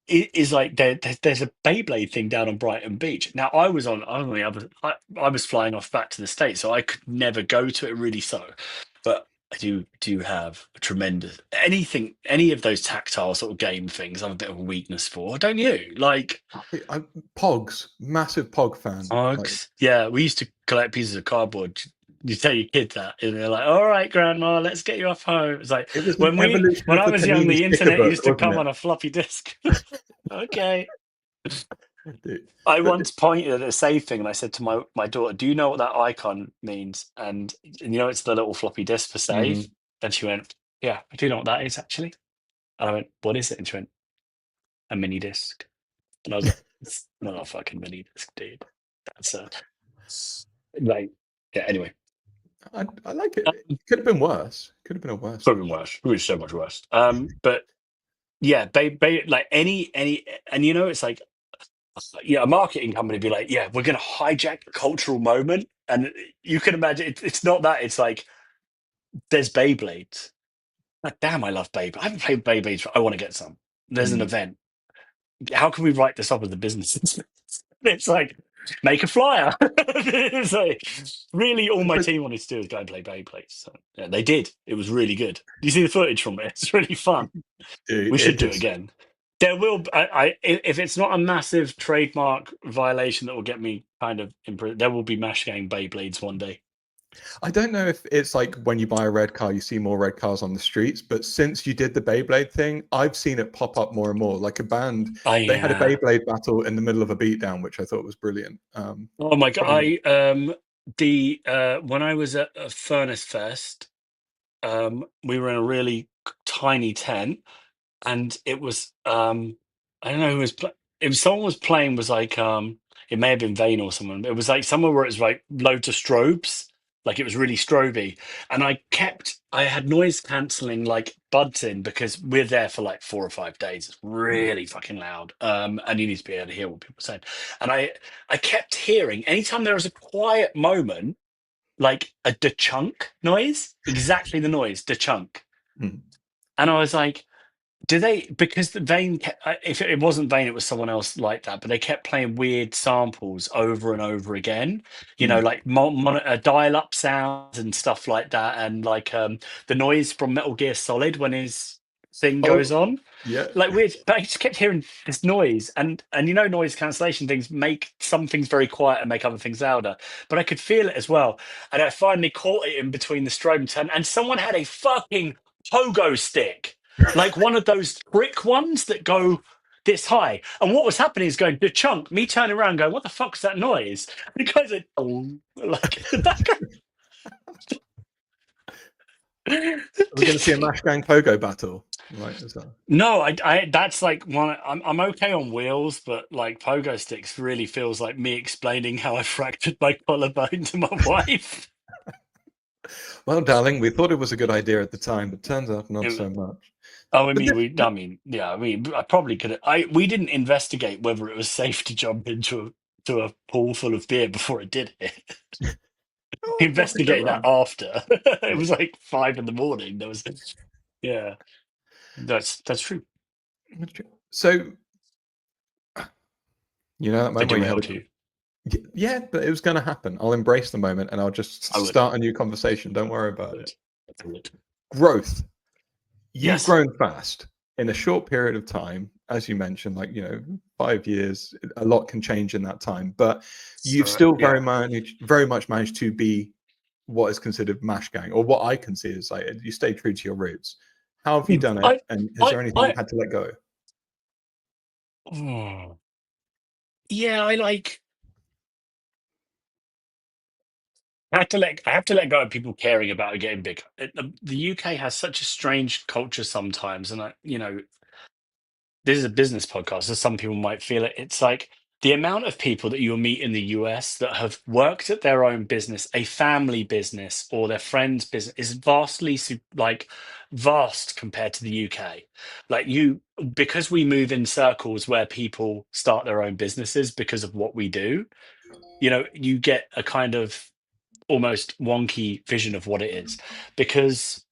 is like there's a Beyblade thing down on Brighton Beach. Now I was flying off back to the States, so I could never go to it really. So, but I do have a tremendous any of those tactile sort of game things. I'm a bit of a weakness for, don't you? Like Pogs, massive Pog fan. Like, Args. Yeah, we used to collect pieces of cardboard. You tell your kid that, and they're like, "All right, Grandma, let's get you off home." It's like it was an evolution when of I the was young, Panini the sticker internet book, used to wasn't come it? on a floppy disk. Okay. Dude. I But once pointed at a save thing, and I said to my daughter, "Do you know what that icon means?" And you know, it's the little floppy disk for save. mm, And she went, "Yeah, I do know what that is actually." And I went, "What is it?" And she went, "A mini disc." And I was like, "It's not a fucking mini disc, dude. That's a like." Yeah. Anyway. I like it. It could have been worse. Could have been a worse Could have one. been worse. It was so much worse. But yeah, like any, and you know, it's like, yeah, a marketing company be like, yeah, we're going to hijack a cultural moment, and you can imagine it's not that. It's like there's Beyblades. Like, damn, I love Beyblade. I haven't played Beyblades. I want to get some. There's an Mm. event. How can we write this up as a business? It's like make a flyer. It's like really all my But team wanted to do is go and play Beyblades. So yeah, they did. It was really good. Do you see the footage from it? It's really fun. We dude, should it do it just again. There will, if it's not a massive trademark violation that will get me kind of imprisoned, there will be Mash Gang Beyblades one day. I don't know if it's like when you buy a red car, you see more red cars on the streets. But since you did the Beyblade thing, I've seen it pop up more and more. Like a band, they had a I Beyblade battle in the middle of a beatdown, which I thought was brilliant. Oh my god, Probably not. the when I was at a Furnace Fest, we were in a really tiny tent, and it was I don't know who was it was someone was playing was like it may have been Vane or someone. It was like somewhere where it was like loads of strobes, like it was really stroby, and I had noise cancelling like buds in because we're there for like 4 or 5 days. It's Mm. really fucking loud, and you need to be able to hear what people are saying. And I kept hearing anytime there was a quiet moment, like a de-chunk noise, exactly the noise de-chunk, Mm. and I was like, do they? Because the Vane, if it wasn't Vane, it was someone else like that. But they kept playing weird samples over and over again. You know, Mm. like dial-up sounds and stuff like that, and like the noise from Metal Gear Solid when his thing goes Oh, on, yeah. like weird. But I just kept hearing this noise, and you know, noise cancellation things make some things very quiet and make other things louder. But I could feel it as well, and I finally caught it in between the strobe and turn, and someone had a fucking pogo stick, like one of those brick ones that go this high. And what was happening is going the chunk, me turning around going, what the fuck's that noise? And the guys are like the background. We're going to see a Mash Gang Pogo battle. Right, is that? No, I that's like one. I'm okay on wheels, but like pogo sticks really feels like me explaining how I fractured my collarbone to my wife. Well, darling, we thought it was a good idea at the time, but turns out not so much. Oh, I But mean, this, yeah, I mean, I probably could. We didn't investigate whether it was safe to jump into a pool full of beer before it did it. We oh, what could go investigated that wrong? after. It Yeah, was like 5 in the morning. There was, yeah, that's true. that's true. So, you know that I moment where you had derailed a you. yeah, but it was going to happen. I'll embrace the moment and I'll just I would. start a new conversation. Don't worry about it. Would. I would. Growth. You've Yes. grown fast in a short period of time, as you mentioned, like 5 years. A lot can change in that time, but you've still Yeah. very much managed to be what is considered mash gang, or what I consider is like you stay true to your roots. How have you done it, I, and is I, there anything I. you've had to let go? Oh, yeah, I like. I have to let go of people caring about it getting big. The UK has such a strange culture sometimes, and this is a business podcast, so some people might feel it. It's like the amount of people that you'll meet in the US that have worked at their own business, a family business, or their friend's business is vast compared to the UK. Like because we move in circles where people start their own businesses because of what we do, you get a kind of almost wonky vision of what it is. Because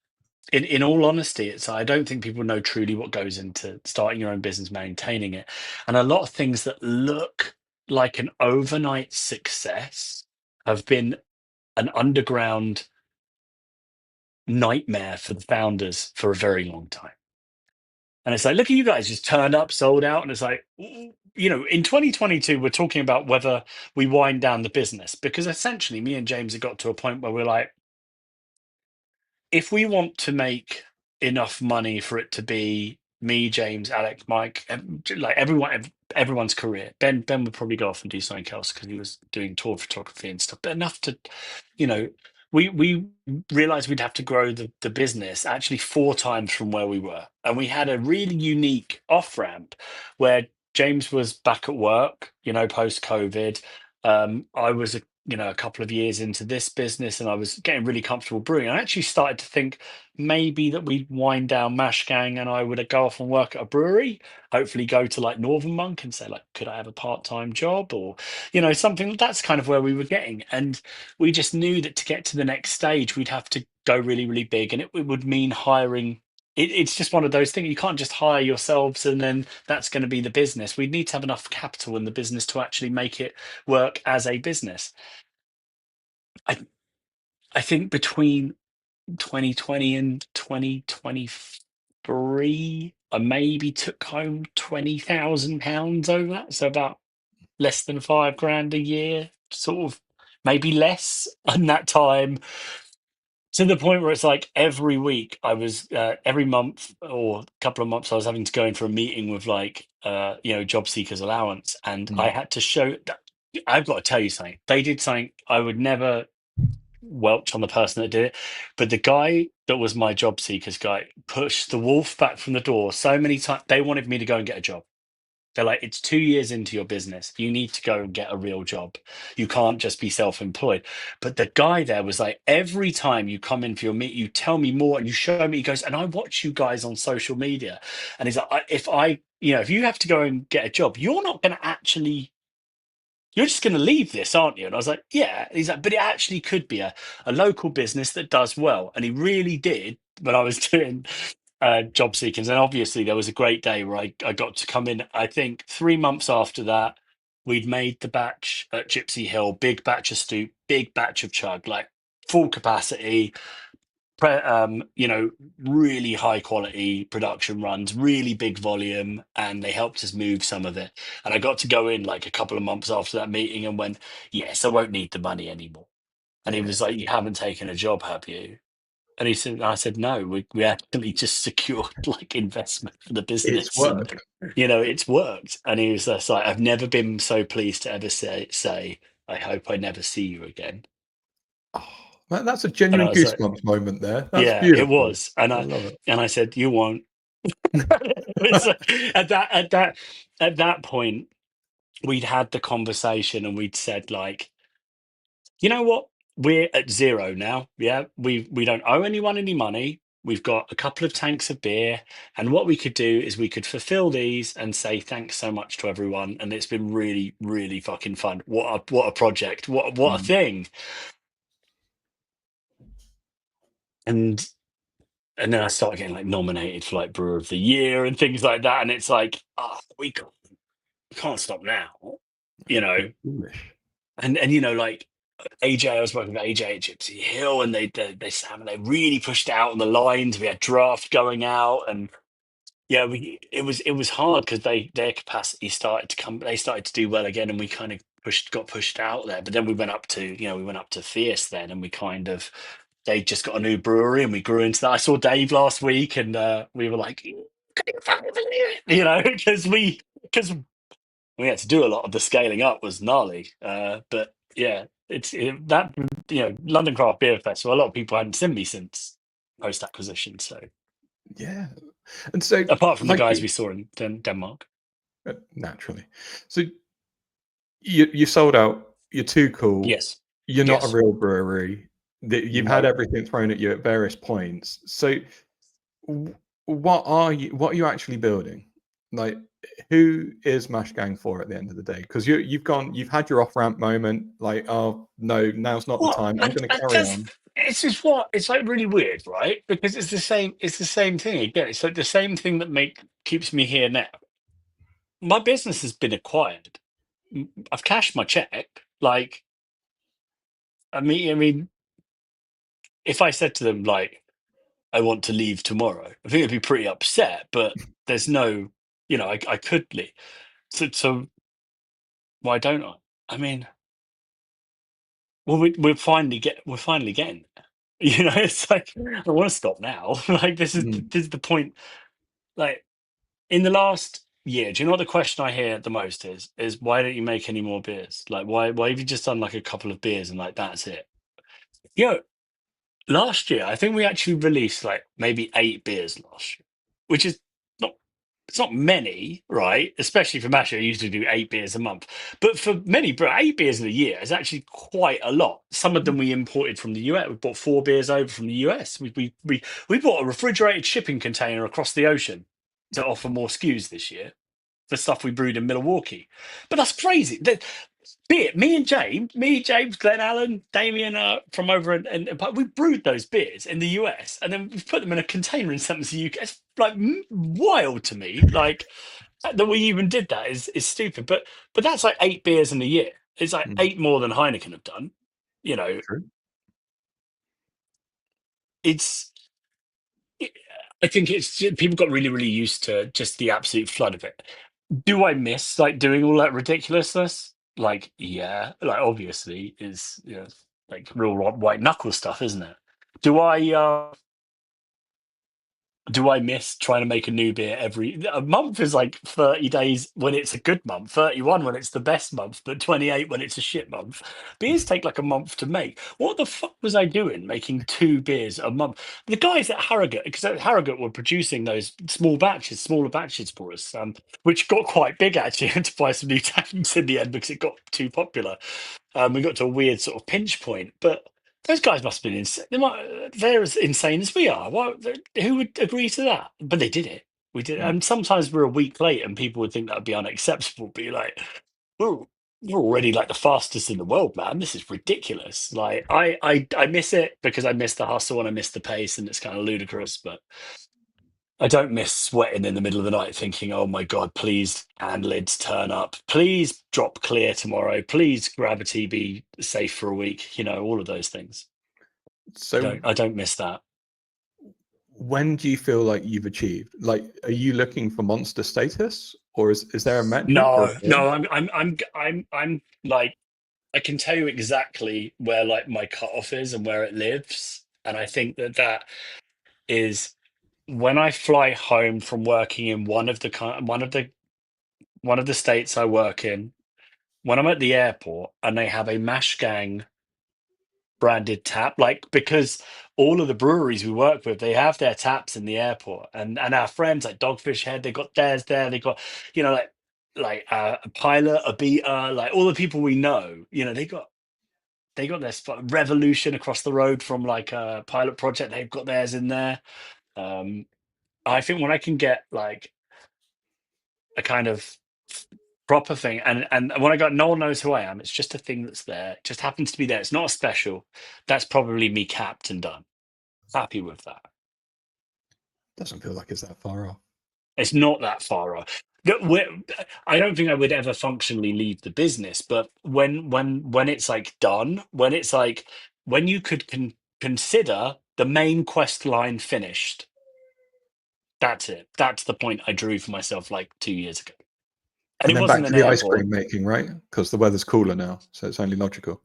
in all honesty, I don't think people know truly what goes into starting your own business, maintaining it. And a lot of things that look like an overnight success have been an underground nightmare for the founders for a very long time. And it's like, look at you guys, just turned up, sold out. And it's like, in 2022, we're talking about whether we wind down the business, because essentially me and James have got to a point where we're like, if we want to make enough money for it to be me, James, Alex, Mike, like everyone's career. Ben would probably go off and do something else because he was doing tour photography and stuff. But enough to, you know, we realized we'd have to grow the business actually 4 times from where we were, and we had a really unique off ramp where James was back at work, post COVID. I was a couple of years into this business, and I was getting really comfortable brewing. I actually started to think maybe that we'd wind down Mash Gang and I would go off and work at a brewery, hopefully go to like Northern Monk and say like, could I have a part-time job, or something. That's kind of where we were getting, and we just knew that to get to the next stage we'd have to go really, really big, and it would mean hiring. It's just one of those things. You can't just hire yourselves and then that's going to be the business. We need to have enough capital in the business to actually make it work as a business. I I think between 2020 and 2023, I maybe took home £20,000 over that. So about less than 5 grand a year, sort of, maybe less in that time, to the point where it's like every week every month or a couple of months, I was having to go in for a meeting with job seekers allowance. And I had to show that. I've got to tell you something. They did something I would never welch on the person that did it. But the guy that was my job seekers guy pushed the wolf back from the door so many times. They wanted me to go and get a job. They're like, it's 2 years into your business. You need to go and get a real job. You can't just be self-employed. But the guy there was like, every time you come in for your meet, you tell me more and you show me. He goes, and I watch you guys on social media. And he's like, if you have to go and get a job, you're not going to actually, you're just going to leave this, aren't you? And I was like, yeah. And he's like, but it actually could be a local business that does well. And he really did when I was doing job seekers. And obviously, there was a great day where I got to come in. I think 3 months after that, we'd made the batch at Gypsy Hill, big batch of Stoop, big batch of Chug, like full capacity, really high quality production runs, really big volume, and they helped us move some of it. And I got to go in like a couple of months after that meeting and went, yes, I won't need the money anymore. And he Yeah. was like, you haven't taken a job, have you? And I said, no, we actually just secured like investment for the It's business, and work. it's worked. And he was just like, I've never been so pleased to ever say, I hope I never see you again. Oh, man, that's a And I genuine was like, goosebumps moment there. That's yeah, it beautiful. was. And I I love it. and I said, you won't. It was at that point, we'd had the conversation and we'd said like, you know what? We're at zero now. Yeah. We don't owe anyone any money. We've got a couple of tanks of beer. And what we could do is we could fulfill these and say thanks so much to everyone. And it's been really, really fucking fun. What a project. What a Mm. thing. And and then I started getting like nominated for like Brewer of the Year and things like that. And it's like, we can't stop now, you know. Foolish. And like AJ, I was working with AJ at Gypsy Hill, and they really pushed out on the lines. We had draft going out, and yeah, it was hard because their capacity started to come. They started to do well again, and we kind of got pushed out there. But then we went up to Fierce then, and we kind of they just got a new brewery, and we grew into that. I saw Dave last week, and we were like, "Can you fucking believe it?" because we had to do a lot of the scaling up was gnarly. But yeah. That London Craft Beer Festival. A lot of people hadn't seen me since post acquisition. So Yeah. And so, apart from the like, guys we saw in Denmark, naturally. So you sold out. You're too cool. yes, You're not a yes, real brewery. You've had no. everything thrown at you at various points. So, what are you actually building? Like, who is Mash Gang for at the end of the day? Because you've had your off ramp moment. Like, oh no, now's not the Well, time. I'm going to and carry that's on. it's just what it's like really weird, right? Because it's the same. It's the same thing again. It's like the same thing that keeps me here now. My business has been acquired. I've cashed my check. Like, I mean, if I said to them like I want to leave tomorrow, I think they'd be pretty upset. But there's no, I could leave. So why don't I? I mean, well, we're finally getting there. It's like I don't want to stop now. Like Mm. this is the point. Like in the last year, do you know what the question I hear the most is why don't you make any more beers? Like why have you just done like a couple of beers and like that's it? You know, last year I think we actually released like maybe 8 beers last year, which is not it's not many, right? Especially for Masher, I usually do 8 beers a month. But for many, bro, 8 beers in a year is actually quite a lot. Some of them we imported from the US. We bought 4 beers over from the US. We bought a refrigerated shipping container across the ocean to offer more SKUs this year for stuff we brewed in Milwaukee. But that's crazy. Be it me, James, Glenn Allen, Damien from over but we brewed those beers in the US and then we've put them in a container and sent them to the UK. It's like wild to me. Like that we even did that is stupid. But that's like 8 beers in a year. It's like Mm. 8 more than Heineken have done. You know, True. it's. I think people got really, really used to just the absolute flood of it. Do I miss like doing all that ridiculousness? Like, yeah, like obviously is like real white knuckle stuff, isn't it? Do I do I miss trying to make a new beer every a month is like 30 days when it's a good month, 31 when it's the best month, but 28 when it's a shit month. Beers take like a month to make. What the fuck was I doing making 2 beers a month? The guys at Harrogate, because at Harrogate were producing those smaller batches for us, which got quite big actually. I had to buy some new tanks in the end because it got too popular. We got to a weird sort of pinch point, but those guys must have been insane. They're as insane as we are. Who would agree to that? But they did it. We did, Mm. and sometimes we're a week late, and people would think that would be unacceptable. Be like, "Oh, you're already like the fastest in the world, man. This is ridiculous." Like, I miss it because I miss the hustle and I miss the pace, and it's kind of ludicrous. But I don't miss sweating in the middle of the night thinking, oh my God, please can lids turn up. Please drop clear tomorrow. Please gravity be safe for a week. All of those things. So, I don't miss that. when do you feel like you've achieved? Like, are you looking for monster status, or is there a metric or a No, goal? no, I'm like I can tell you exactly where like my cutoff is and where it lives. And I think that is when I fly home from working in one of the states I work in, when I'm at the airport and they have a Mash Gang branded tap, like because all of the breweries we work with, they have their taps in the airport, and our friends like Dogfish Head, they got theirs there. They got a pilot, a beater, like all the people we know. They got their spot. Revolution across the road from like a pilot project. They've got theirs in there. Um, I think when I can get like a kind of proper thing, and when I got no one knows who I am, it's just a thing that's there. It just happens to be there. It's not a special. That's probably me capped and done. Happy with that. Doesn't feel like it's that far off. It's not that far off. I don't think I would ever functionally leave the business, but when it's like done, when it's like when you could consider the main quest line finished, that's it. That's the point I drew for myself like 2 years ago, and And it then back wasn't to an the ice airport. cream making, right? Because the weather's cooler now, so it's only logical.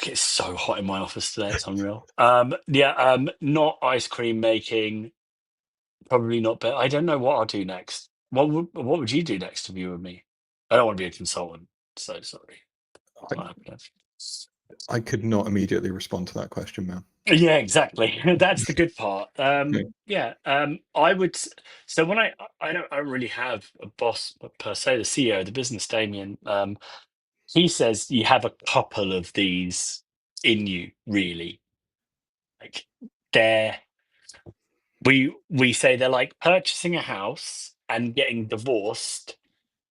It's so hot in my office today. It's unreal. Yeah. Not ice cream making. Probably not. But I don't know what I'll do next. What would you do next if you were me? I don't want to be a consultant. So sorry. I could not immediately respond to that question, man. Yeah, exactly. That's the good part. Yeah. Yeah, I would. So when I don't really have a boss per se. The CEO of the business, Damien, he says you have a couple of these in you, really. Like they're we say they're like purchasing a house and getting divorced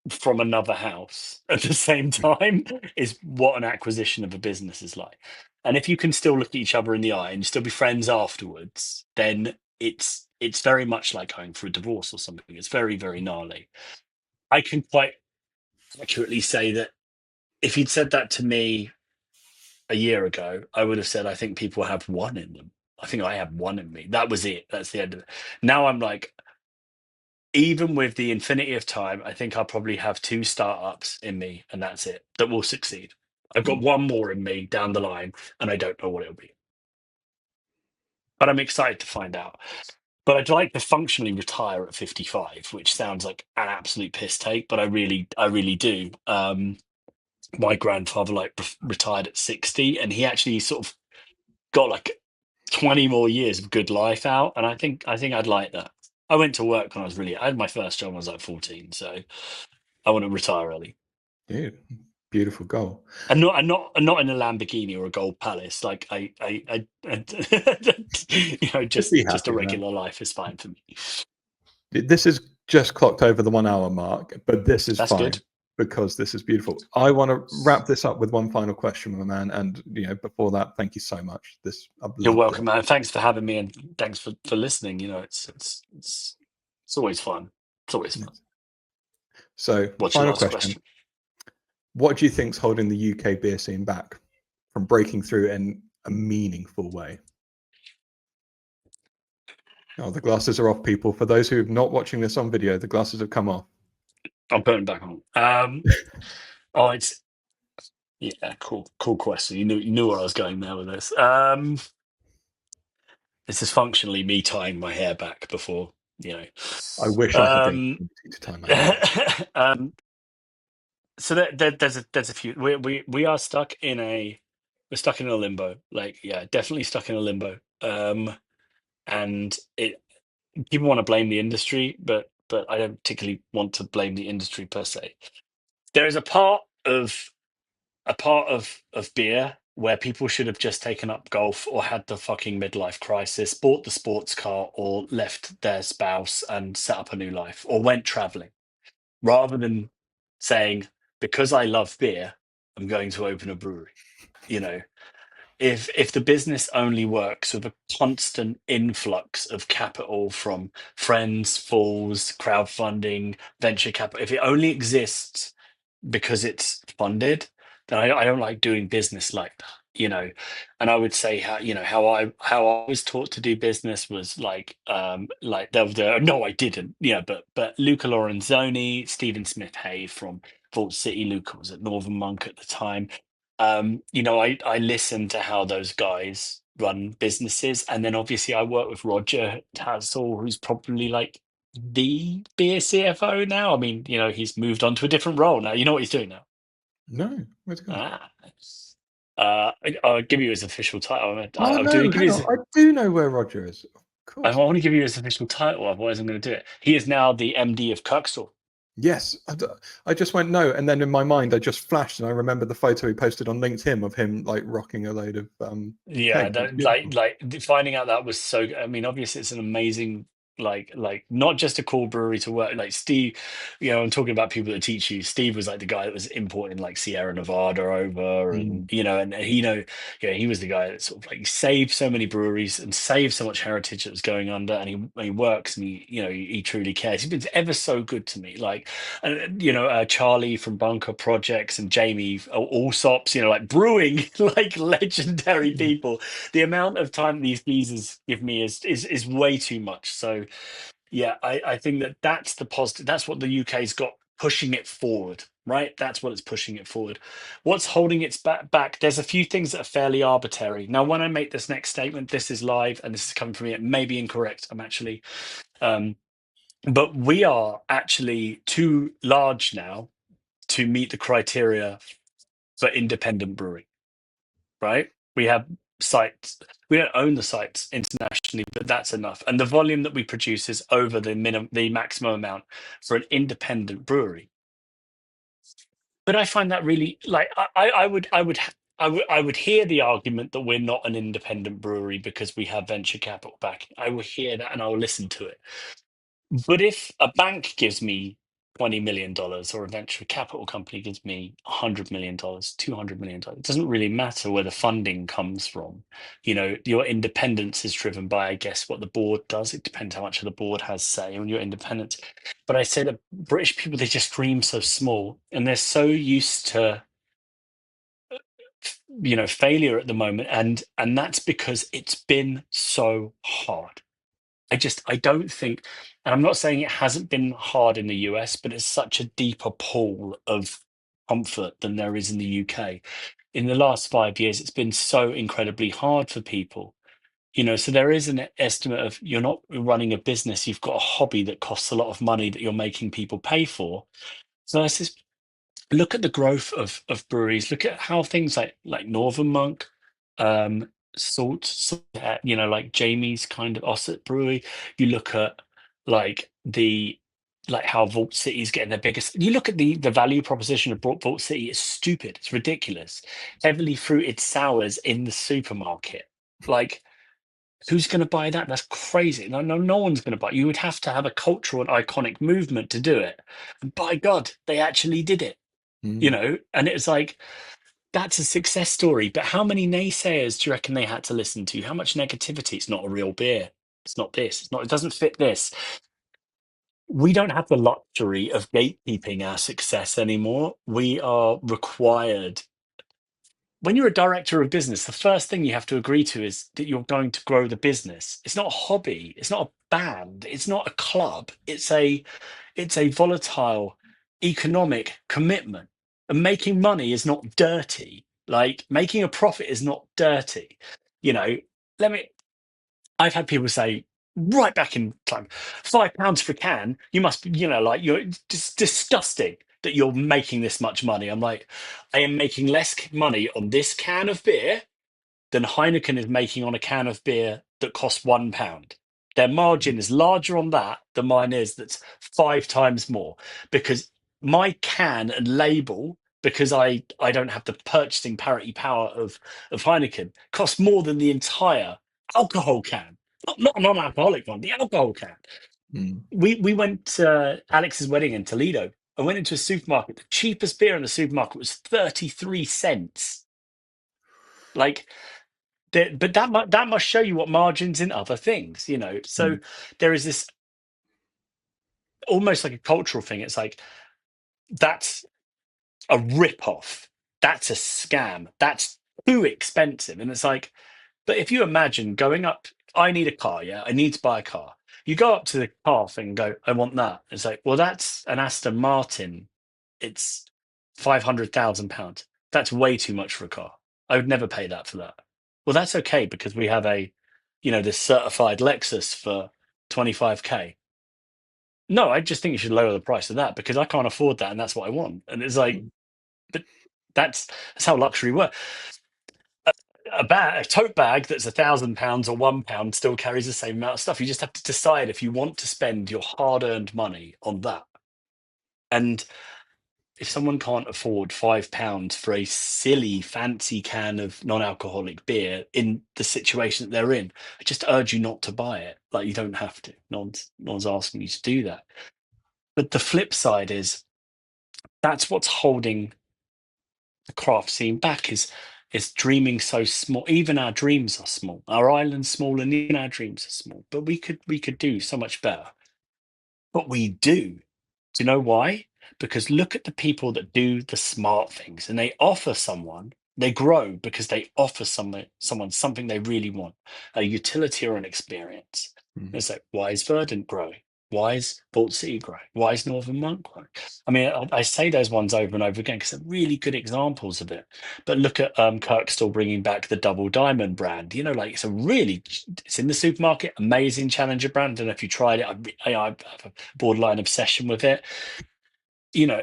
from another house at the same time is what an acquisition of a business is like. And if you can still look at each other in the eye and still be friends afterwards, then it's very much like going through a divorce or something. It's very, very gnarly. I can quite accurately say that if you'd said that to me a year ago, I would have said I think people have one in them. I think I have one in me. That was it. That's the end of it. Now I'm like, even with the infinity of time, I think I'll probably have two startups in me, and that's it, that will succeed. I've got one more in me down the line, and I don't know what it'll be. But I'm excited to find out. But I'd like to functionally retire at 55, which sounds like an absolute piss take, but I really do. My grandfather retired at 60, and he actually sort of got like 20 more years of good life out, and I think I'd like that. I went to work when I had my first job when I was like 14, so I want to retire early. Dude, beautiful goal. And not in a Lamborghini or a gold palace. Like Just be just a happy, man. regular life is fine for me. This is just clocked over the 1 hour mark, but this is That's fine good. because this is beautiful. I want to wrap this up with one final question, my man. And before that, thank you so much. I've You're loved it. welcome, man. Thanks for having me, and thanks for listening. It's always fun. It's always fun. So, What's your final last question: question? what do you think's holding the UK beer scene back from breaking through in a meaningful way? Oh, the glasses are off, people. For those who are not watching this on video, the glasses have come off. I'll put them back on. Oh, it's yeah, cool question. You knew where I was going there with this. This is functionally me tying my hair back before, you know. I wish I had the Um, opportunity to tie my hair back. so there's a few. We are stuck in a we're stuck in a limbo. Like, yeah, definitely stuck in a limbo. And it people want to blame the industry, but I don't particularly want to blame the industry per se. There is a part of beer where people should have just taken up golf or had the fucking midlife crisis, bought the sports car, or left their spouse and set up a new life, or went traveling, rather than saying, because I love beer, I'm going to open a brewery. You know, if the business only works with a constant influx of capital from friends, fools, crowdfunding, venture capital, if it only exists because it's funded, then I don't like doing business like that. And I would say how I was taught to do business was like there no, I didn't. But Luca Lorenzoni, Stephen Smith Hay from Vault City. Luca was at Northern Monk at the time. I listen to how those guys run businesses, and then obviously I work with Roger Tassel, who's probably like the beer CFO now. I mean, he's moved on to a different role now. You know what he's doing now? No, where's it going? Ah. I'll give you his official title. Oh I'll do no, give hang you on. his. I do know where Roger is. Of I course. want to give you his official title, otherwise I'm going to do it. He is now the MD of Cuxtor. Yes, I just went no, and then in my mind I just flashed, and I remember the photo he posted on LinkedIn of him like rocking a load of Yeah, keg. It's that, beautiful. finding out that was so. I mean, obviously, it's an amazing, not just a cool brewery to work. Like Steve, I'm talking about people that teach you. Steve was like the guy that was importing like Sierra Nevada over, and Mm. and he was the guy that sort of like saved so many breweries and saved so much heritage that was going under. And he works, and he truly cares. He's been ever so good to me. Like, and Charlie from Bunker Projects and Jamie Allsops, like brewing like legendary people. The amount of time these geezers give me is way too much. So yeah, I think that's the positive. That's what the UK's got pushing it forward. Right, that's what it's pushing it forward. What's holding its back? There's a few things that are fairly arbitrary. Now, when I make this next statement, this is live and this is coming from me. It may be incorrect. I'm actually, but we are actually too large now to meet the criteria for independent brewing, right? We have sites. We don't own the sites internationally, but that's enough. And the volume that we produce is over the maximum amount for an independent brewery. But I find that really like I would hear the argument that we're not an independent brewery because we have venture capital back. I will hear that and I will listen to it. But if a bank gives me $20 million or a venture capital company gives me $100 million, $200 million, it doesn't really matter where the funding comes from. You know, your independence is driven by, I guess, what the board does. It depends how much of the board has say on your independence. But I say that British people, they just dream so small and they're so used to, you know, failure at the moment. And that's because it's been so hard. I don't think, and I'm not saying it hasn't been hard in the US, but it's such a deeper pool of comfort than there is in the UK. In the last 5 years, it's been so incredibly hard for people. You know, so there is an estimate of you're not running a business, you've got a hobby that costs a lot of money that you're making people pay for. Versus look at the growth of breweries. Look at how things like Northern Monk, um, you know, like Jamie's kind of Ossett Brewery. You look at like the like how Vault City's getting their biggest. You look at the value proposition of Vault City. It's stupid. It's ridiculous. Heavily fruited sours in the supermarket. Like, who's going to buy that? That's crazy. No one's going to buy. You would have to have a cultural and iconic movement to do it. And by God, they actually did it. You know, and it was like that's a success story. But how many naysayers do you reckon they had to listen to? How much negativity? It's not a real beer. It's not this. It's not. It doesn't fit this. We don't have the luxury of gatekeeping our success anymore. We are required. When you're a director of business, the first thing you have to agree to is that you're going to grow the business. It's not a hobby. It's not a band. It's not a club. It's a volatile economic commitment. And making money is not dirty. Like making a profit is not dirty. You know, let me I've had people say right back in time, £5 for a can, you must, you know, like you're just disgusting that you're making this much money. I'm like, I am making less money on this can of beer than Heineken is making on a can of beer that costs £1. Their margin is larger on that than mine is. That's 5 times more because my can and label, because I don't have the purchasing parity power of Heineken, costs more than the entire alcohol can, not a non-alcoholic one, the alcohol can. We went to Alex's wedding in Toledo. I went into a supermarket. The cheapest beer in the supermarket was 33 cents. Like, but that must show you what margins in other things, you know. So there is this almost like a cultural thing. It's like that's a rip-off. That's a scam. That's too expensive. And it's like, but if you imagine going up, I need a car, yeah, I need to buy a car. You go up to the car thing and go, I want that. It's like, well, that's an Aston Martin. It's £500,000. That's way too much for a car. I would never pay that for that. Well, that's okay because we have this certified Lexus for 25k. No, I just think you should lower the price of that because I can't afford that and that's what I want. And it's like, but that's how luxury works. A tote bag that's £1,000 or £1 still carries the same amount of stuff. You just have to decide if you want to spend your hard-earned money on that. And if someone can't afford £5 for a silly fancy can of non-alcoholic beer in the situation that they're in, I just urge you not to buy it. Like, you don't have to. No one's asking you to do that. But the flip side is that's what's holding the craft scene back is dreaming so small. Even our dreams are small. Our island's small and even our dreams are small. But we could do so much better. But we do. Do you know why? Because look at the people that do the smart things and they offer someone, they grow because they offer someone something they really want, a utility or an experience. It's like, why is Verdant growing? Why is Vault City growing? Why is Northern Monk growing? I mean, I say those ones over and over again because they're really good examples of it. But look at Kirkstall bringing back the Double Diamond brand. You know, like it's in the supermarket, amazing challenger brand. I don't know if you tried it. I have a borderline obsession with it. You know,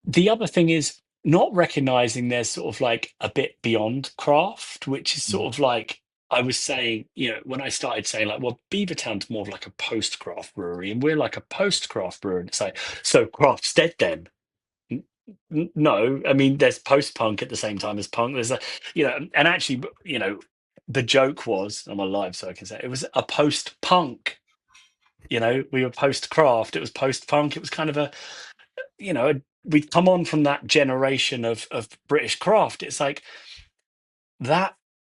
the other thing is not recognizing there's sort of like a bit beyond craft, which is sort of like I was saying, when I started saying like, well, Beavertown's more of like a post-craft brewery, and we're like a post-craft brewery. And it's like, so craft's dead then? No, I mean, there's post-punk at the same time as punk. There's and actually, the joke was on my live, so I can say it was a post-punk. We were post-craft. It was post-punk. It was kind of we'd come on from that generation of British craft. It's like that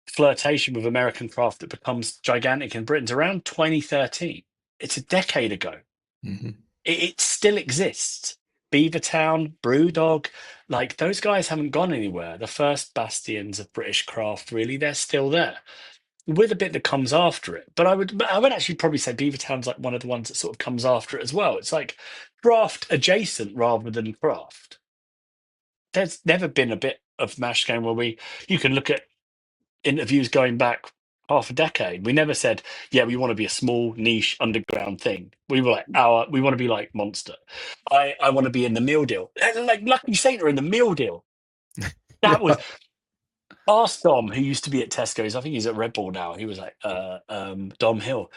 flirtation with American craft that becomes gigantic in Britain's around 2013. It's a decade ago. Mm-hmm. It still exists. Beavertown, Brewdog, like those guys haven't gone anywhere. The first bastions of British craft, really, they're still there, with a bit that comes after it. But I would actually probably say Beavertown's like one of the ones that sort of comes after it as well. It's like craft adjacent rather than craft. There's never been a bit of mash game where you can look at interviews going back half a decade. We never said, yeah, we want to be a small niche underground thing. We were like, we want to be like Monster. I want to be in the meal deal. Like Lucky Saint are in the meal deal. That was ask Dom, who used to be at Tesco's. I think he's at Red Bull now. He was like Dom Hill.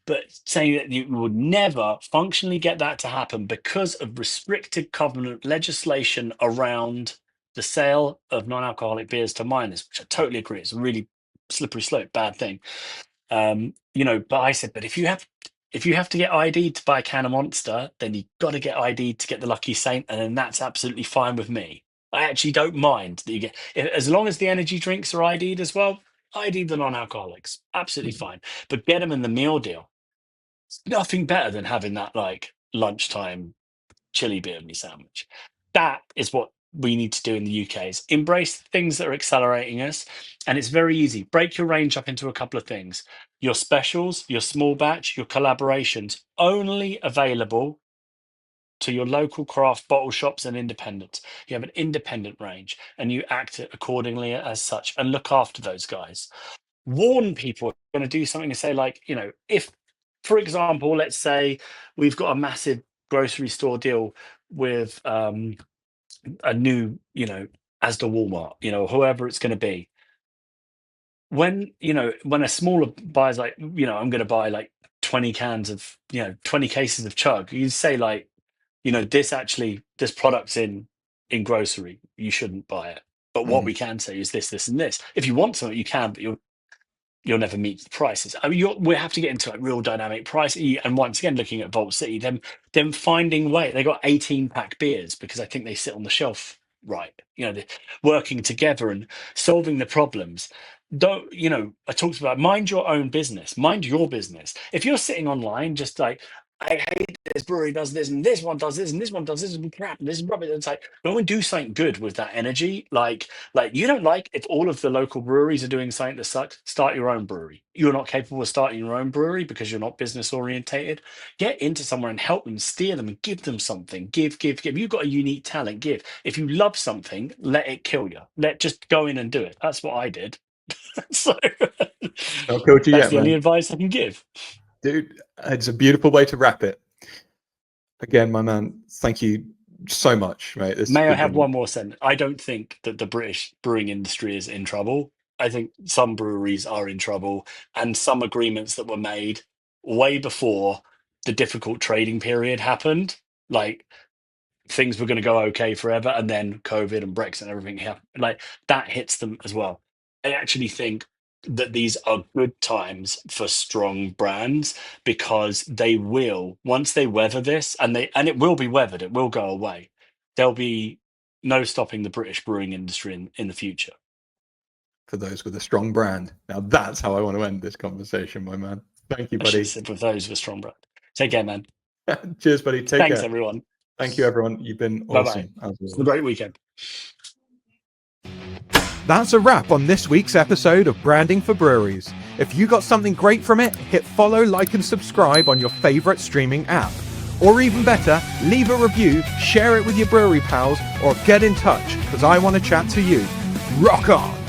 But saying that you would never functionally get that to happen because of restricted covenant legislation around the sale of non-alcoholic beers to minors, which I totally agree. It's a really slippery slope, bad thing. But I said, but if you have to get ID'd to buy a can of Monster, then you've got to get ID'd to get the Lucky Saint, and then that's absolutely fine with me. I actually don't mind that you get, as long as the energy drinks are ID'd as well, ID the non-alcoholics, absolutely fine. But get them in the meal deal. It's nothing better than having that like lunchtime chili beer in your sandwich. That is what we need to do in the UK, is embrace things that are accelerating us. And it's very easy. Break your range up into a couple of things. Your specials, your small batch, your collaborations, only available to your local craft bottle shops and independents. You have an independent range and you act accordingly as such and look after those guys. Warn people going to do something and say, like, if, for example, let's say we've got a massive grocery store deal with a new, as the Walmart, whoever it's going to be. When a smaller buyer's like, I'm going to buy like 20 cans of, 20 cases of chug, you say like, this product's in grocery, you shouldn't buy it. But what we can say is this, and this. If you want something, you can, but you'll never meet the prices. I mean, we have to get into like real dynamic pricing. And once again, looking at Vault City, them finding way. They got 18-pack beers because I think they sit on the shelf right. They're working together and solving the problems. Don't, I talked about mind your own business, mind your business. If you're sitting online just like, I hate this brewery does this, and this one does this, and this one does this, and crap, and this is rubbish. It's like, go and do something good with that energy. Like you don't like if all of the local breweries are doing something that sucks, start your own brewery. You're not capable of starting your own brewery because you're not business orientated. Get into somewhere and help them, steer them, and give them something. Give. You've got a unique talent, give. If you love something, let it kill you. Just go in and do it. That's what I did. So that's the only advice I can give. Dude, it's a beautiful way to wrap it. Again, my man, thank you so much, mate. May I have one more sentence? I don't think that the British brewing industry is in trouble. I think some breweries are in trouble, and some agreements that were made way before the difficult trading period happened, like things were going to go okay forever, and then COVID and Brexit and everything happened. Like that hits them as well. I actually think that these are good times for strong brands, because they will, once they weather this, and it will be weathered, it will go away. There'll be no stopping the British brewing industry in the future. For those with a strong brand. Now that's how I want to end this conversation, my man. Thank you, buddy. For those with a strong brand. Take care, man. Cheers, buddy. Thanks, everyone. Thank you, everyone. You've been awesome. Bye-bye. It's a great weekend. That's a wrap on this week's episode of Branding for Breweries. If you got something great from it, hit follow, like, and subscribe on your favorite streaming app. Or even better, leave a review, share it with your brewery pals, or get in touch, because I want to chat to you. Rock on!